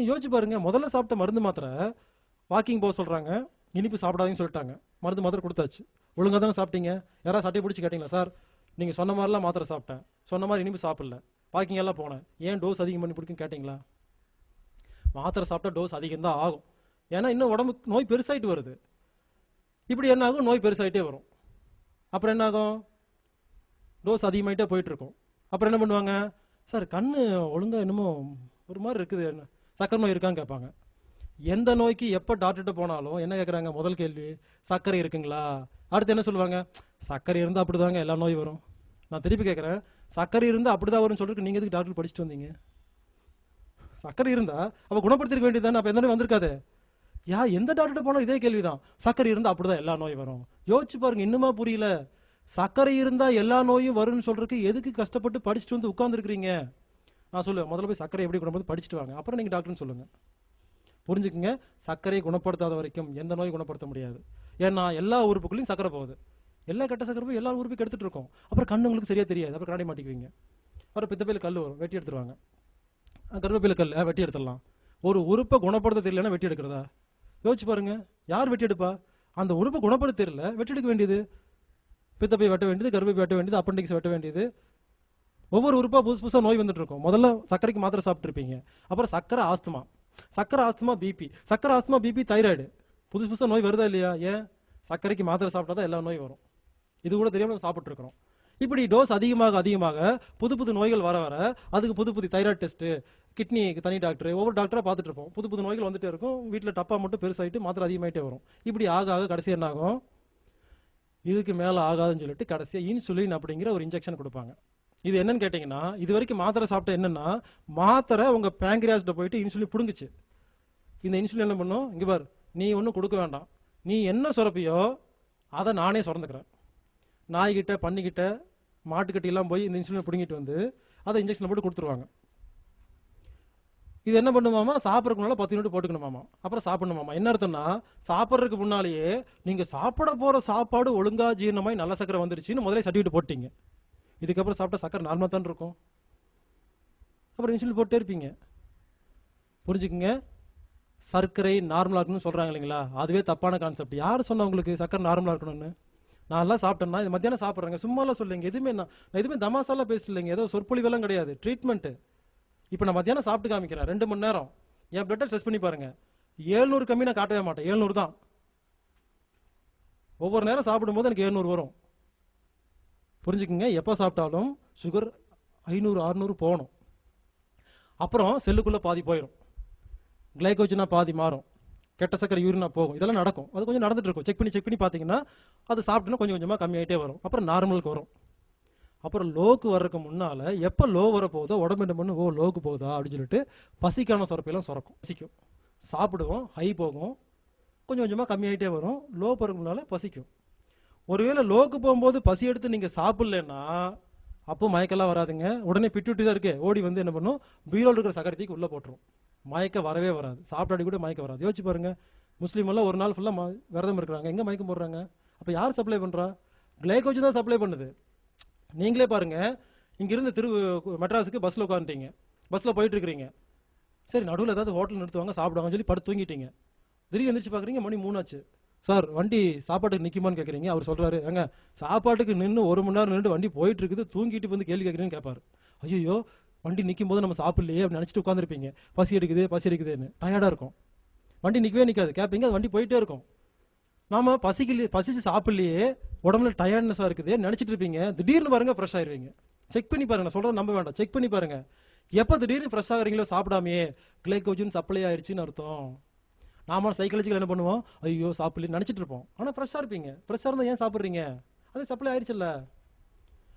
யோசிச்சு பாருங்க. முதல்ல சாப்பிட்ட மருந்து மாத்திரை வாக்கிங் போக சொல்றாங்க, இனிப்பு சாப்பிடாதீங்கன்னு சொல்லிட்டாங்க, மருந்து மாத்திரை கொடுத்தாச்சு, ஒழுங்காக தானே சாப்பிட்டீங்க? யாராவது சட்டையை பிடிச்சி கேட்டீங்களா? சார் நீங்கள் சொன்ன மாதிரிலாம் மாத்திரை சாப்பிட்டேன், சொன்ன மாதிரி இனிப்பு சாப்பிடல, வாக்கிங் எல்லாம் போனேன், ஏன் டோஸ் அதிகம் பண்ணி பிடிக்குன்னு கேட்டிங்களா? மாத்திரை சாப்பிட்டா டோஸ் அதிகம் தான் ஆகும். ஏன்னா இன்னும் உடம்புக்கு நோய் பெருசாயிட்டு வருது. இப்படி என்ன ஆகும்? நோய் பெருசாயிட்டே வரும். அப்புறம் என்ன ஆகும்? டோஸ் அதிகமாயிட்டே போயிட்டு இருக்கும். அப்புறம் என்ன பண்ணுவாங்க? சார் கண்ணு ஒழுங்காக என்னமோ ஒரு மாதிரி இருக்குது, என்ன சக்கரை நோய் இருக்கான்னு கேட்பாங்க. எந்த நோய்க்கு எப்போ டாக்டர்கிட்ட போனாலும் என்ன கேட்குறாங்க? முதல் கேள்வி சர்க்கரை இருக்குங்களா? அடுத்து என்ன சொல்லுவாங்க? சர்க்கரை இருந்தால் அப்படி தாங்க எல்லா நோய் வரும். நான் திருப்பி கேட்குறேன், சர்க்கரை இருந்தால் அப்படி தான் வரும்னு சொல்லிட்டு நீங்கள் எதுக்கு டாக்டர் படிச்சுட்டு வந்தீங்க? சர்க்கரை இருந்தால் அப்போ குணப்படுத்திருக்க வேண்டியது தானே, அப்போ எந்த நோய் வந்திருக்காது. எந்த டாக்டர்கிட்ட போனால் இதே கேள்வி தான், சர்க்கரை இருந்தால் அப்படி தான் எல்லா நோய் வரும். யோசிச்சு பாருங்க, இன்னுமா புரியல? சர்க்கரை இருந்தால் எல்லா நோயும் வரும்னு சொல்றதுக்கு எதுக்கு கஷ்டப்பட்டு படிச்சுட்டு வந்து உட்காந்துருக்கிறீங்க? நான் சொல்லுவேன், முதல்ல போய் சர்க்கரை எப்படி குணப்படுத்தி படிச்சுட்டு வாங்க, அப்புறம் நீங்கள் டாக்டர்னு சொல்லுங்க. புரிஞ்சுக்குங்க, சர்க்கரையை குணப்படுத்தாத வரைக்கும் எந்த நோயும் குணப்படுத்த முடியாது. ஏன்னா எல்லா உறுப்புகளையும் சர்க்கரை போகுது, எல்லா கெட்ட சர்க்கரை போய் எல்லா உறுப்பையும் எடுத்துட்டு இருக்கோம். அப்புறம் கண்ணு உங்களுக்கு சரியா தெரியாது, அப்புறம் கண்ணாடி மாட்டிக்குவீங்க. அப்புறம் பித்தப்பையில் கல் வரும், வெட்டி எடுத்துருவாங்க. கருவேப்பிலை கல் வெட்டி எடுத்துடலாம். ஒரு உறுப்பை குணப்படுத்த தெரியலன்னா வெட்டி எடுக்கிறதா? யோசிச்சு பாருங்க, யார் வெட்டி எடுப்பா? அந்த உறுப்பை குணப்படுத்த தெரியல, வெட்டி எடுக்க வேண்டியது. பித்தப்பை வெட்ட வேண்டியது, கருவேப்பை வெட்ட வேண்டியது, அப்பண்டிக்ஸ் வெட்ட வேண்டியது. ஒவ்வொரு உறுப்பாக புதுசு புதுசாக நோய் வந்துட்டு இருக்கும். முதல்ல சர்க்கரைக்கு மாத்திரை சாப்பிட்ருப்பீங்க, அப்புறம் சர்க்கரை ஆஸ்துமா பிபி, சர்க்கரை ஆஸ்துமா பிபி தைராய்டு, புதுசு புதுசாக நோய் வருதா இல்லையா? ஏன்? சர்க்கரைக்கு மாத்திரை சாப்பிட்டா தான் எல்லா நோயும் வரும். இது கூட தெரியாமல் சாப்பிட்ருக்கிறோம். இப்படி டோஸ் அதிகமாக புது புது நோய்கள் வர அதுக்கு புது தைராய்டு டெஸ்ட்டு, கிட்னிக்கு தனி டாக்டர், ஒவ்வொரு டாக்டராக பார்த்துட்டு இருப்போம். புது நோய்கள் வந்துட்டே இருக்கும். வீட்டில் டப்பா மட்டும் பெருசாகிட்டு மாத்திரை அதிகமாகிட்டே வரும். இப்படி ஆக கடைசி என்ன ஆகும்? இதுக்கு மேலே ஆகாதுன்னு சொல்லிட்டு கடைசியாக இன்சுலின் அப்படிங்கிற ஒரு இன்ஜெக்ஷன் கொடுப்பாங்க. இது என்னன்னு கேட்டிங்கன்னா, இது வரைக்கும் மாத்திரை சாப்பிட்ட என்னன்னா, மாத்திரை உங்கள் பேங்க்ரியாஸ்கிட்ட போயிட்டு இன்சுலின் பிடுங்குச்சு. இந்த இன்சுலின் என்ன பண்ணும், இங்கே பார் நீ ஒன்றும் கொடுக்க வேண்டாம், நீ என்ன சுரப்பியோ அதை நானே சுரந்துக்கிறேன். நாய்கிட்ட பன்னிக்கிட்ட மாட்டுக்கட்டியெல்லாம் போய் இந்த இன்சுலினை பிடுங்கிட்டு வந்து அதை இன்ஜெக்ஷனை போட்டு கொடுத்துருவாங்க. இது என்ன பண்ணுமாமா, சாப்பிட்றதுக்கு முன்னால் 10 யூனிட் போட்டுக்கணுமாமா, அப்புறம் சாப்பிடணுமாமா. என்ன அர்த்தம்னா, சாப்பிட்றதுக்கு முன்னாலேயே நீங்கள் சாப்பிட போகிற சாப்பாடு ஒழுங்காக ஜீரணமாய் நல்ல சக்கரை வந்துருச்சுன்னு முதலே சர்டிஃபிகேட் போட்டிங்க. இதுக்கப்புறம் சாப்பிட்டா சக்கரை நார்மலாக தான் இருக்கும். அப்புறம் இன்சுலின் போட்டே இருப்பீங்க. புரிஞ்சுக்குங்க, சர்க்கரை நார்மலாக இருக்கணும்னு சொல்கிறாங்க இல்லைங்களா, அதுவே தப்பான கான்செப்ட். யார் சொன்ன உங்களுக்கு சர்க்கரை நார்மலாக இருக்கணும்னு? நான் எல்லாம் சாப்பிட்டேன்னா இது மத்தியானம் சாப்பிட்றேங்க, சும்மாலாம் சொல்லுங்க, எதுவுமே நான் எதுவுமே தமாசாலாம் பேசலைங்க, ஏதோ சொற்பொழிவெல்லாம் கிடையாது, ட்ரீட்மெண்ட்டு. இப்போ நான் மத்தியானம் சாப்பிட்டு காமிக்கிறேன் 2 மணி நேரம், என் பிளட்டை டெஸ்ட் பண்ணி பாருங்க, 700 கம்மி நான் காட்டவே மாட்டேன், 700 தான். ஒவ்வொரு நேரம் சாப்பிடும்போது எனக்கு 700 வரும். புரிஞ்சுக்குங்க, எப்போ சாப்பிட்டாலும் சுகர் 500 600 போகணும். அப்புறம் செல்லுக்குள்ளே பாதி போயிடும், கிளைகோஜனா பாதி மாறும், கெட்ட சக்கரை யூரினா போகும், இதெல்லாம் நடக்கும். அது கொஞ்சம் நடந்துட்டு இருக்கும், செக் பண்ணி பார்த்தீங்கன்னா அது சாப்பிட்டுனா கொஞ்சம் கொஞ்சமாக கம்மியாகிட்டே வரும், அப்புறம் நார்மலுக்கு வரும். அப்புறம் லோக்கு வர்றதுக்கு முன்னால் எப்போ லோ வர போதோ உடம்பு என்ன பண்ணும், ஓ லோக்கு போகுதா அப்படின்னு சொல்லிட்டு பசிக்கான சுரப்பையெல்லாம் சுரக்கும், பசிக்கும், சாப்பிடுவோம், ஹை போகும், கொஞ்சம் கொஞ்சமாக கம்மியாகிட்டே வரும், லோ போகிறதுக்கு முன்னால் பசிக்கும். ஒருவேளை லோக்கு போகும்போது பசி எடுத்து நீங்கள் சாப்பிட்லன்னா அப்போ மயக்கெல்லாம் வராதுங்க, உடனே பிட்டுவிட்டு தான் இருக்கு, ஓடி வந்து என்ன பண்ணும், பீரோல் இருக்கிற சக்கரத்துக்கு உள்ளே போட்டுரும், மயக்க வரவே வராது, சாப்பிட்டாடி கூட மயக்க வராது. யோசிச்சு பாருங்க, முஸ்லீம் எல்லாம் ஒரு நாள் ஃபுல்லாக விரதம் இருக்கிறாங்க, எங்கே மயக்கம் போடுறாங்க? அப்போ யார் சப்ளை பண்ணுறா? கிளைகோஜன் தான் சப்ளை பண்ணுது. நீங்களே பாருங்க, இங்கிருந்து மெட்ராஸுக்கு பஸ்ஸில் உட்காந்துட்டீங்க, பஸ்ஸில் போயிட்டு இருக்கிறீங்க, சரி நடுவில் ஏதாவது ஹோட்டல் நிறுத்துவாங்க சாப்பிடுவாங்கன்னு சொல்லி படுத்து தூங்கிட்டீங்க. திடீர்னு எந்திரிச்சு பார்க்குறீங்க மணி 3 ஆச்சு, சார் வண்டி சாப்பாட்டுக்கு நிற்குமான்னு கேட்குறீங்க. அவர் சொல்கிறாரு, ஏங்க சாப்பாட்டுக்கு நின்று 1 மணி நேரம் நின்று வண்டி போயிட்டு இருக்குது, தூங்கிட்டு வந்து கேள்வி கேட்குறீங்கன்னு கேட்பாரு. ஐயோ வண்டி நிற்கும் போது நம்ம சாப்பிட்லையே அப்படின்னு நினச்சிட்டு உட்காந்துருப்பீங்க, பசி எடுக்குதுன்னு டயர்டாக இருக்கும், வண்டி நிற்கவே நிற்காது, கேட்பீங்க, அது வண்டி போயிட்டே இருக்கும். நாம பசிச்சு சாப்பிட்லையே, உடம்புல டயர்ட்னஸாக இருக்குது நினச்சிட்டு இருப்பீங்க, திடீர்னு பாருங்க ஃப்ரெஷ் ஆயிடுவீங்க. செக் பண்ணி பாருங்க, நான் சொல்கிறத நம்ப வேண்டாம், செக் பண்ணி பாருங்க, எப்போ திடீர்னு ஃப்ரெஷ் ஆகுறீங்களோ சாப்பிடாமையே கிளைகோஜன் சப்ளை ஆயிடுச்சுன்னு அர்த்தம். நாம சைக்காலஜிக்கல் என்ன பண்ணுவோம், ஐயோ சாப்பிடல நினச்சிட்டு இருப்போம், ஆனால் ஃப்ரெஷ்ஷாக இருப்பீங்க. ஃப்ரெஷ்ஷாக இருந்தால் ஏன் சாப்பிட்றீங்க, அது சப்ளை ஆயிடுச்சுல்ல.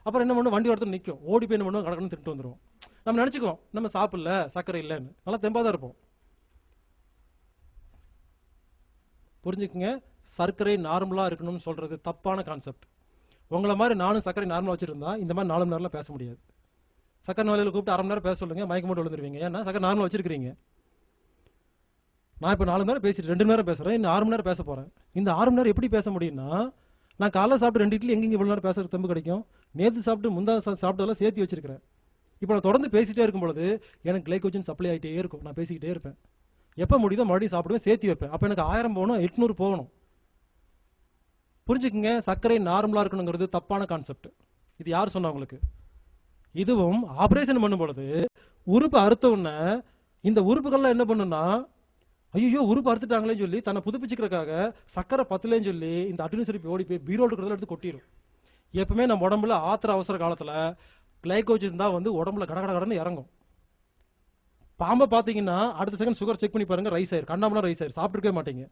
அப்புறம் என்ன பண்ணுவோம், வண்டி ஒருத்தர் நிற்கும், ஓடி போய் என்ன பண்ணுவோம், கடற்கன்னு திட்டு வந்துடும். நம்ம நினச்சிக்குவோம் நம்ம சாப்பிடல சர்க்கரை இல்லைன்னு, நல்லா தெம்பாக தான் இருப்போம். புரிஞ்சுக்குங்க, சர்க்கரை நார்மலாக இருக்கணும்னு சொல்கிறது தப்பான கான்செப்ட். உங்களை மாதிரி நானும் சர்க்கரை நார்மலாக வச்சுருந்தா இந்த மாதிரி 4 மணி நேரம்லாம் பேச முடியாது. சர்க்கரை நோயாளியில் கூப்பிட்டு 1/2 மணி நேரம் பேச சொல்லுங்கள், மயக்கம் போட்டு விழுந்துருவீங்க. ஏன்னா சர்க்கரை நார்மலாக வச்சுருக்கிறீங்க. நான் இப்போ 4 மணி நேரம் பேசிட்டு 2 மணி நேரம் பேசுகிறேன், இன்னும் 6 மணி நேரம் பேச போகிறேன். இந்த 6 மணி நேரம் எப்படி பேச முடியும்னா, நான் காலைல சாப்பிட்டு 2 இட்லி எங்கேங்க இவ்வளோ நேரம் பேசுகிற தெம்பு கிடைக்கும்? நேற்று சாப்பிட்டு முந்தா சாப்பிட்டதெல்லாம் சேர்த்து வச்சிருக்கிறேன். இப்போ நான் தொடர்ந்து பேசிகிட்டே இருக்கும் பொழுது எனக்கு கிளைகோஜன் சப்ளை ஆகிட்டே இருக்கும், நான் பேசிக்கிட்டே இருப்பேன். எப்போ முடியுதோ மறுபடியும் சாப்பிடுவேன், சேர்த்து வைப்பேன். அப்போ எனக்கு 1000 போகணும், 800 போகணும். புரிஞ்சுக்குங்க, சர்க்கரை நார்மலாக இருக்கணுங்கிறது தப்பான கான்செப்ட். இது யார் சொன்னா உங்களுக்கு? இதுவும் ஆப்ரேஷன் பண்ணும் பொழுது உறுப்பு அறுத்த உடனே இந்த உறுப்புகள்லாம் என்ன பண்ணுன்னா, ஐயோ உறுப்பு அறுத்துட்டாங்களேன்னு சொல்லி தன்னை புதுப்பிச்சுக்கிறதுக்காக சக்கரை பத்தலேன்னு சொல்லி இந்த அட்ரினல் சுரப்பி ஓடி போய் பீரோல் இருக்கிறதுல எடுத்து கொட்டிடும். எப்பவுமே நம்ம உடம்புல ஆத்திர அவசர காலத்தில் கிளைகோஜன் தான் வந்து உடம்புல கடன்னு இறங்கும். பாம்பை பார்த்தீங்கன்னா அடுத்த செகண்ட் சுகர் செக் பண்ணி பாருங்க, ரைஸ் ஆயிரு, கண்ணாமலாம் ரைஸ் ஆயிரு, சாப்பிட்டுருக்கவே மாட்டீங்க.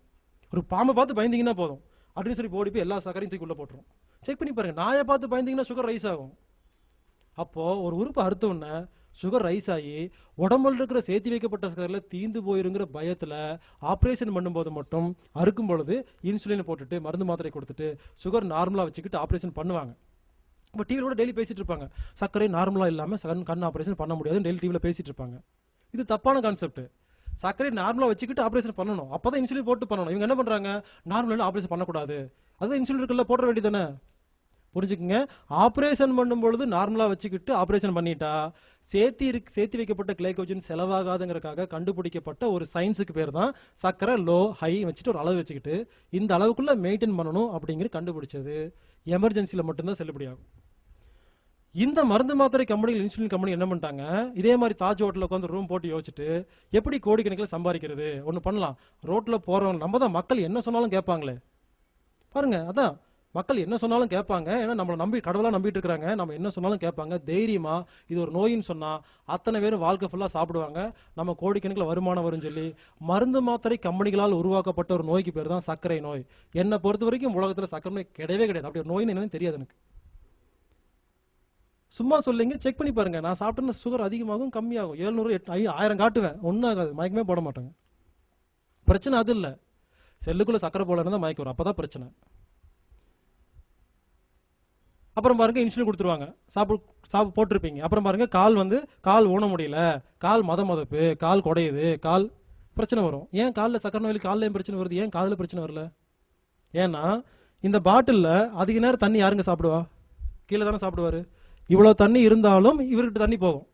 ஒரு பாம்பை பார்த்து பயந்தீங்கன்னா போதும், அட்ரினல் சுரப்பி ஓடி போய் எல்லா சக்கரையும் தூக்கி உள்ள போட்டுரும். செக் பண்ணி பாருங்க, நாயை பார்த்து பயந்தீங்கன்னா சுகர் ரைஸ் ஆகும். அப்போ ஒரு உறுப்பு அறுத்த உடனே சுகர் ரைஸ் ஆகி உடம்புல இருக்கிற சேர்த்து வைக்கப்பட்ட சக்கரில் தீந்து போயிருங்கிற பயத்தில் ஆப்ரேஷன் பண்ணும்போது மட்டும் அறுக்கும் பொழுது இன்சுலினை போட்டுட்டு மருந்து மாத்திரை கொடுத்துட்டு சுகர் நார்மலாக வச்சுக்கிட்டு ஆப்ரேஷன் பண்ணுவாங்க. இப்போ டிவியில் கூட டெய்லி பேசிட்டு இருப்பாங்க, சர்க்கரை நார்மலாக இல்லாமல் கண் ஆப்ரேஷன் பண்ண முடியாதுன்னு டெய்லி டிவியில் பேசிட்டு இருப்பாங்க. இது தப்பான கான்செப்ட். சர்க்கரை நார்மலாக வச்சுக்கிட்டு ஆப்ரேஷன் பண்ணணும், அப்போ தான் இன்சுலின் போட்டு பண்ணணும். இவங்க என்ன பண்ணுறாங்க, நார்மலாக ஆப்ரேஷன் பண்ணக்கூடாது, அதுதான் இன்சுலின் இருக்குல்ல போட வேண்டியதானே. புரிஞ்சுக்குங்க, ஆப்ரேஷன் பண்ணும்பொழுது நார்மலாக வச்சுக்கிட்டு ஆப்ரேஷன் பண்ணிட்டா சேர்த்தி வைக்கப்பட்ட கிளைகோஜன் செலவாகாதுங்கிறதுக்காக கண்டுபிடிக்கப்பட்ட ஒரு சயின்ஸுக்கு பேர் தான் சர்க்கரை லோ ஹை வச்சுட்டு ஒரு அளவு வச்சுக்கிட்டு இந்த அளவுக்குள்ள மெயின்டைன் பண்ணணும் அப்படிங்கிறது கண்டுபிடிச்சது. எமர்ஜென்சியில் மட்டும்தான் செல்லுபடியாகும். இந்த மருந்து மாத்திரை கம்பெனிகள், இன்சுலின் கம்பெனி என்ன பண்ணிட்டாங்க, இதே மாதிரி தாஜ் ஹோட்டலில் உட்காந்து ரூம் போட்டு யோசிச்சுட்டு எப்படி கோடிக்கணக்கில் சம்பாதிக்கிறது. ஒன்று பண்ணலாம், ரோட்டில் போகிறவங்க நம்ம தான் மக்கள் என்ன சொன்னாலும் கேட்பாங்களே பாருங்க, அதான் மக்கள் என்ன சொன்னாலும் கேட்பாங்க. ஏன்னா நம்மளை நம்பி கடவுளாக நம்பிட்டு இருக்கிறாங்க. நம்ம என்ன சொன்னாலும் கேட்பாங்க. தைரியமா இது ஒரு நோயின்னு சொன்னா அத்தனை பேரும் வாழ்க்கை ஃபுல்லாக சாப்பிடுவாங்க. நம்ம கோடிக்கணக்கில் வருமானம் வரும்னு சொல்லி மருந்து மாத்திரை கம்பெனிகளால் உருவாக்கப்பட்ட ஒரு நோய்க்கு பேர் தான் சர்க்கரை நோய். என்னை பொறுத்த வரைக்கும் உலகத்தில் சர்க்கரை நோய் கிடையவே கிடையாது. அப்படி ஒரு நோயின்னு என்னன்னு தெரியாது எனக்கு. சும்மா சொல்லிங்க, செக் பண்ணி பாருங்க. நான் சாப்பிட்டேன்னா சுகர் அதிகமாகும் கம்மியாகும், 700 1000 காட்டுவேன், ஒன்றும் ஆகாது, மயக்கமே போட மாட்டாங்க. பிரச்சனை அது இல்லை, செல்லுக்குள்ள சக்கரை போல இருந்தால் மயக்கம் வரும், அப்பதான் பிரச்சனை. அப்புறம் பாருங்க இன்சுலின் கொடுத்துருவாங்க, சாப்பிட்டு போட்டிருப்பீங்க. அப்புறம் பாருங்க கால் ஊன முடியல, கால் மதப்பு, கால் குடையுது, கால் பிரச்சனை வரும். ஏன் காலில் சக்கரை நோயில் காலில் ஏன் பிரச்சனை வருது, ஏன் காதில் பிரச்சனை வரல? ஏன்னா இந்த பாட்டிலில் அதிக நேரம் தண்ணி யாருங்க சாப்பிடுவா? கீழே தானே சாப்பிடுவாரு. இவ்வளோ தண்ணி இருந்தாலும் இவர்கிட்ட தண்ணி போகும்,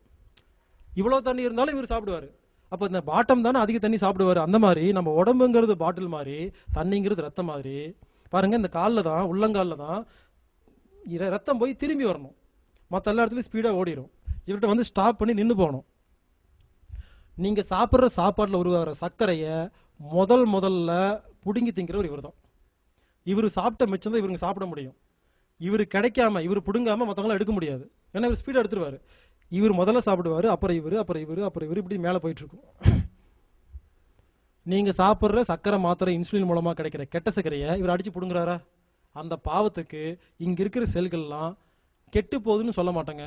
இவ்வளோ தண்ணி இருந்தாலும் இவர் சாப்பிடுவார். அப்போ இந்த பாட்டம் தானே அதிக தண்ணி சாப்பிடுவார். அந்த மாதிரி நம்ம உடம்புங்கிறது பாட்டில் மாதிரி, தண்ணிங்கிறது ரத்தம் மாதிரி. பாருங்க இந்த காலில் தான், உள்ளங்காலில் தான் ரத்தம் போய் திரும்பி வரணும். மற்ற எல்லா இடத்துலையும் ஸ்பீடாக ஓடிடும். இவர்கிட்ட வந்து ஸ்டாப் பண்ணி நின்று போகணும். நீங்கள் சாப்பிட்ற சாப்பாட்டில் உருவாகிற சர்க்கரையை முதல்ல பிடுங்கி திங்கிறவர் இவர் தான். இவர் சாப்பிட்ட மிச்சம் தான் இவருங்க சாப்பிட முடியும். இவர் கிடைக்காம, இவர் பிடுங்காம மற்றவங்களாம் எடுக்க முடியாது. ஏன்னா இவர் ஸ்பீடாக எடுத்துருவார். இவர் முதல்ல சாப்பிடுவார், அப்புறம் இவர் இப்படி மேலே போயிட்டு இருக்கும். நீங்கள் சாப்பிட்ற சர்க்கரை மாத்திரை இன்சுலின் மூலமாக கிடைக்கிற கெட்ட சர்க்கரையை இவர் அடித்து பிடுங்குறாரா? அந்த பாவத்துக்கு இங்கே இருக்கிற செல்கள்லாம் கெட்டு போகுதுன்னு சொல்ல மாட்டாங்க,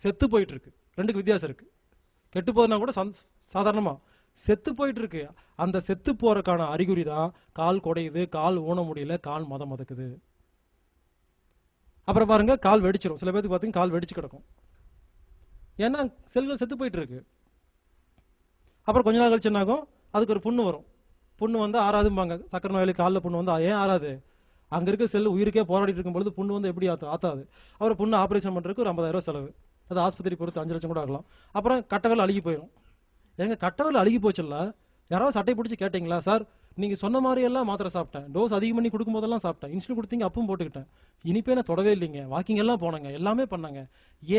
செத்து போயிட்டு இருக்கு. ரெண்டுக்கு வித்தியாசம் இருக்கு. கெட்டு போகுதுன்னா கூட சாதாரணமாக செத்து போயிட்டு இருக்கு. அந்த செத்து போறதுக்கான அறிகுறி தான் கால் குடையுது, கால் ஊன முடியல, கால் மதக்குது. அப்புறம் பாருங்க கால் வெடிச்சிடும். சில பேருக்கு பார்த்தீங்கன்னா கால் வெடிச்சு கிடக்கும், ஏன்னா செல்கள் செத்து போயிட்டு இருக்கு. அப்புறம் கொஞ்ச நாள் கழிச்சு என்னாகும், அதுக்கு ஒரு புண்ணு வரும். புண்ணு வந்து ஆறாதும்பாங்க. சக்கரை நோயாளி காலில் புண்ணு வந்து ஏன் ஆறாது? அங்கே இருக்க செல் உயிருக்கே போராடிட்டு இருக்கும்பொழுது புண்ணு வந்து எப்படி ஆத்தாது? அப்புறம் புண்ணு ஆப்ரேஷன் பண்ணுறதுக்கு ஒரு 50,000 செலவு, அது ஆஸ்பத்திரி பொறுத்து 5 லட்சம் கூட ஆகலாம். அப்புறம் கட்டவேல் அழுகி போயிடும். எங்கள் கட்டவேல் அழுகி போச்சுல்ல, யாராவது சட்டை பிடிச்சி கேட்டிங்களா? சார் நீங்கள் சொன்ன மாதிரியெல்லாம் மாத்திரை சாப்பிட்டேன், டோஸ் அதிகம் பண்ணி கொடுக்கும்போதெல்லாம் சாப்பிட்டேன், இன்சுலின் கொடுத்தீங்க அப்பவும் போட்டுக்கிட்டேன், இனிப்பே நான் தொடவே இல்லைங்க, வாக்கிங் எல்லாம் போனாங்க, எல்லாமே பண்ணாங்க,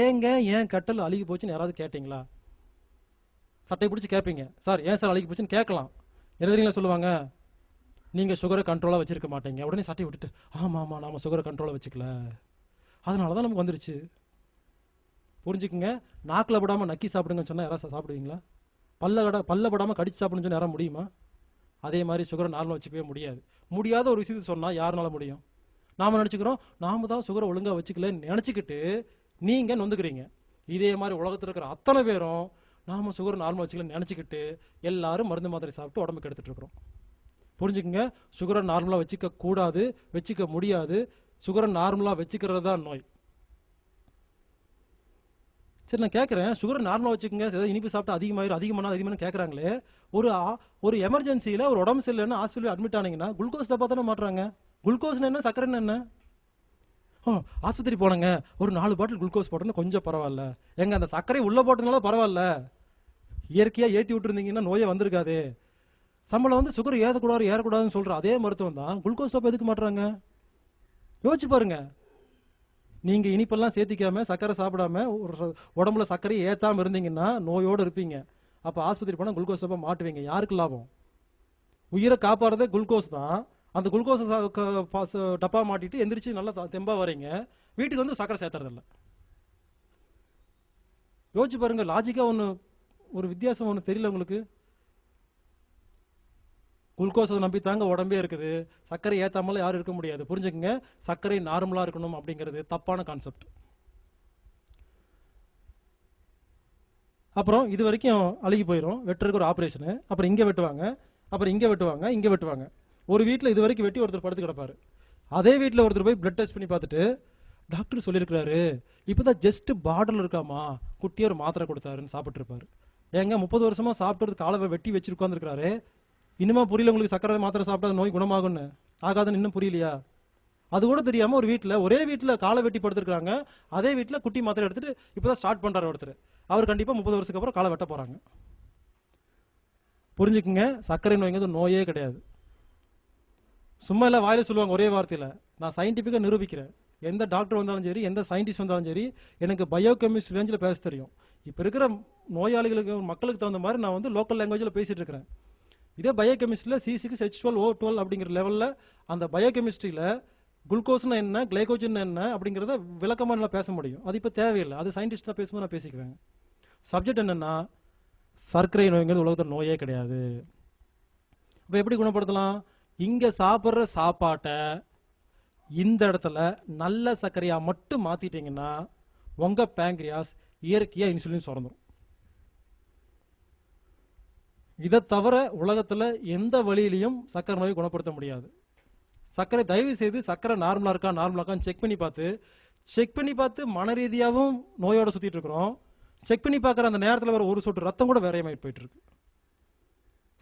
ஏன் கட்டல் அழுகி போச்சுன்னு யாராவது கேட்டிங்களா? சட்டை பிடிச்சி கேட்பீங்க, சார் ஏன் சார் அழுகி போச்சுன்னு கேட்கலாம். என்ன சொல்லுவாங்க, நீங்கள் சுகரை கண்ட்ரோலாக வச்சிருக்க மாட்டீங்க. உடனே சட்டை விட்டுட்டு ஆமாம் நாம் சுகரை கண்ட்ரோலாக வச்சுக்கல, அதனால தான் நமக்கு வந்துருச்சு. புரிஞ்சுக்குங்க. நாக்கில் படாமல் நக்கி சாப்பிடுங்கன்னு சொன்னால் யாராவது சாப்பிடுவீங்களா? பல்ல படாமல் கடிச்சு சாப்பிடுன்னு சொன்னால் யாராவது முடியுமா? அதே மாதிரி சுகரை நார்மலாக வச்சுக்கவே முடியாத ஒரு விஷயத்தை சொன்னால் யாருனால முடியும்? நாம் நினச்சிக்கிறோம் நாம தான் சுகரை ஒழுங்காக வச்சுக்கலன்னு நினச்சிக்கிட்டு நீங்கள் நொந்துக்கிறீங்க. இதே மாதிரி உலகத்தில் இருக்கிற அத்தனை பேரும் நாம் சுகரை நார்மலாக வச்சுக்கலன்னு நினச்சிக்கிட்டு எல்லாரும் மருந்து மாத்திரை சாப்பிட்டு உடம்புக்கு எடுத்துகிட்டு இருக்கிறோம். புரிஞ்சுக்குங்க. சுகரை நார்மலாக வச்சுக்க கூடாது, வச்சுக்க முடியாது. சுகரை நார்மலாக வச்சுக்கிறது தான் நோய். சரி நான் கேட்குறேன், சுகரை நார்மலாக வச்சுக்கோங்க, ஏதாவது இனிப்பு சாப்பிட்டு அதிகமான கேட்குறாங்களே. ஒரு எமர்ஜென்சியில் ஒரு உடம்பு சரியில்லைன்னா ஹாஸ்பிட்டல் அட்மிட் ஆனீங்கன்னா குளுக்கோஸ் டப்பா தானே மாட்டுறாங்க. குளுக்கோஸ்னு என்ன, சக்கரைன்னு என்ன? ஆஸ்பத்திரி போனங்க, ஒரு 4 பாட்டில் குளுக்கோஸ் போட்டோன்னு கொஞ்சம் பரவாயில்ல. அந்த சர்க்கரை உள்ளே போட்டதுனால பரவாயில்ல, இயற்கையாக ஏற்றி விட்டுருந்தீங்கன்னா நோயே வந்திருக்காது. சம்பளம் வந்து சுகர் ஏறக்கூடாதுன்னு சொல்கிற அதே மருத்துவம் தான் குளுக்கோஸ் டப்பா எதுக்கு மாட்டுறாங்க? யோசிச்சு பாருங்க. நீங்கள் இனிப்பெல்லாம் சேர்த்திக்காம சர்க்கரை சாப்பிடாம ஒரு உடம்புல சர்க்கரையை ஏற்றாமல் இருந்தீங்கன்னா நோயோடு இருப்பீங்க. அப்போ ஆஸ்பத்திரி போனால் குளுக்கோஸ் டப்பா மாட்டுவீங்க. யாருக்கு லாபம்? உயிரை காப்பாடுறதே குளுக்கோஸ் தான். அந்த குளுக்கோஸ் டப்பா மாட்டிட்டு எந்திரிச்சு நல்லா தெம்பாக வரீங்க, வீட்டுக்கு வந்து சர்க்கரை சேர்த்துறதில்ல. யோசிச்சு பாருங்க. லாஜிக்காக ஒரு வித்தியாசம் ஒன்று தெரியல உங்களுக்கு? குளுக்கோஸை நம்பி தாங்க உடம்பே இருக்குது, சர்க்கரை ஏற்றாமலாம் யாரும் இருக்க முடியாது. புரிஞ்சுக்குங்க. சர்க்கரை நார்மலாக இருக்கணும் அப்படிங்கிறது தப்பான கான்செப்ட். அப்புறம் இது வரைக்கும் அழுகி போயிடும், வெட்டுறதுக்கு ஒரு ஆப்ரேஷனு, அப்புறம் இங்கே வெட்டுவாங்க, அப்புறம் இங்கே வெட்டுவாங்க. ஒரு வீட்டில் இது வரைக்கும் வெட்டி ஒருத்தர் படுத்து கிடப்பாரு. அதே வீட்டில் ஒருத்தர் போய் பிளட் டெஸ்ட் பண்ணி பார்த்துட்டு டாக்டர் சொல்லியிருக்கிறாரு இப்போ தான் ஜஸ்ட் பார்டரில் இருக்காமா, குட்டியாக ஒரு மாத்திரை கொடுத்தாருன்னு சாப்பிட்ருப்பாரு. ஏங்க 30 வருஷமாக சாப்பிட்றது காலை வெட்டி வச்சு உட்காந்துருக்கிறாரு, இன்னுமா புரியல உங்களுக்கு? சக்கரை மாத்திரை சாப்பிட்டா நோய் குணமாகும்னு ஆகாதுன்னு இன்னும் புரியலையா? அது கூட தெரியாமல் ஒரே வீட்டில் காலை வெட்டி படுத்துருக்காங்க, அதே வீட்டில் குட்டி மாத்திரை எடுத்துட்டு இப்போதான் ஸ்டார்ட் பண்ணுறாரு ஒருத்தர். அவர் கண்டிப்பாக 30 வருஷத்துக்கு அப்புறம் காலை வெட்ட போகிறாங்க. புரிஞ்சுக்குங்க. சர்க்கரை நோய்ங்கிறது நோயே கிடையாது. சும்மா இல்லை வாயில சொல்லுவாங்க ஒரே வார்த்தையில். நான் சயின்டிஃபிக்காக நிரூபிக்கிறேன். எந்த டாக்டர் வந்தாலும் சரி, எந்த சயின்டிஸ்ட் வந்தாலும் சரி, எனக்கு பயோகெமிஸ்ட்ரி ரேஞ்சில் பேச தெரியும். இப்போ இருக்கிற நோயாளிகளுக்கு மக்களுக்கு தகுந்த மாதிரி நான் வந்து லோக்கல் லாங்குவேஜில் பேசிகிட்டு இருக்கிறேன். இதே பயோகெமிஸ்ட்ரியில் C6H12O12 அப்படிங்கிற லெவலில் அந்த பயோகெமிஸ்ட்ரியில் குளுக்கோஸ்னா என்ன, கிளைகோஜன் என்ன அப்படிங்கிறத விளக்கமாக நல்லா பேச முடியும். அது இப்போ தேவையில்லை, அது சயின்டிஸ்டாக பேசும்போது நான் பேசிக்குவேங்க. சப்ஜெக்ட் என்னென்னா, சர்க்கரை நோய்ங்கிறது உலகத்தில் நோயே கிடையாது. இப்போ எப்படி குணப்படுத்தலாம்? இங்கே சாப்பிட்ற சாப்பாட்டை இந்த இடத்துல நல்ல சர்க்கரையாக மட்டும் மாற்றிட்டிங்கன்னா உங்கள் பேங்க்ரியாஸ் இயற்கையாக இன்சுலின் சுரந்துடும். இதை தவிர உலகத்தில் எந்த வழியிலையும் சர்க்கரை நோயை குணப்படுத்த முடியாது. சர்க்கரை தயவு செய்து சர்க்கரை நார்மலாக இருக்கான்னு செக் பண்ணி பார்த்து மன ரீதியாகவும் நோயோட சுற்றிட்டு இருக்கிறோம். செக் பண்ணி பார்க்குற அந்த நேரத்தில் வர ஒரு சொட்டு ரத்தம் கூட வேறையமாயிட்டு போயிட்டு இருக்கு.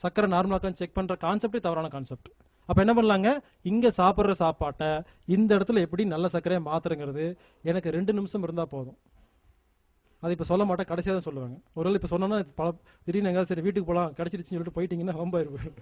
சர்க்கரை நார்மலாக்கான்னு செக் பண்ணுற கான்செப்டே தவறான கான்செப்ட். அப்போ என்ன பண்ணலாங்க, இங்கே சாப்பிட்ற சாப்பாட்டை இந்த இடத்துல எப்படி நல்ல சர்க்கரையை மாற்றுறங்கிறது எனக்கு 2 நிமிஷம் இருந்தால் போதும். அது இப்போ சொல்ல மாட்டேன், கடைசியாக தான் சொல்லுவாங்க. ஒருவேளை இப்போ சொன்னோன்னா திடீர்னு எங்கேயாவது சரி வீட்டுக்கு போகலாம் கிடச்சிருச்சுன்னு சொல்லிட்டு போயிட்டீங்கன்னா ரொம்ப இருக்கும்.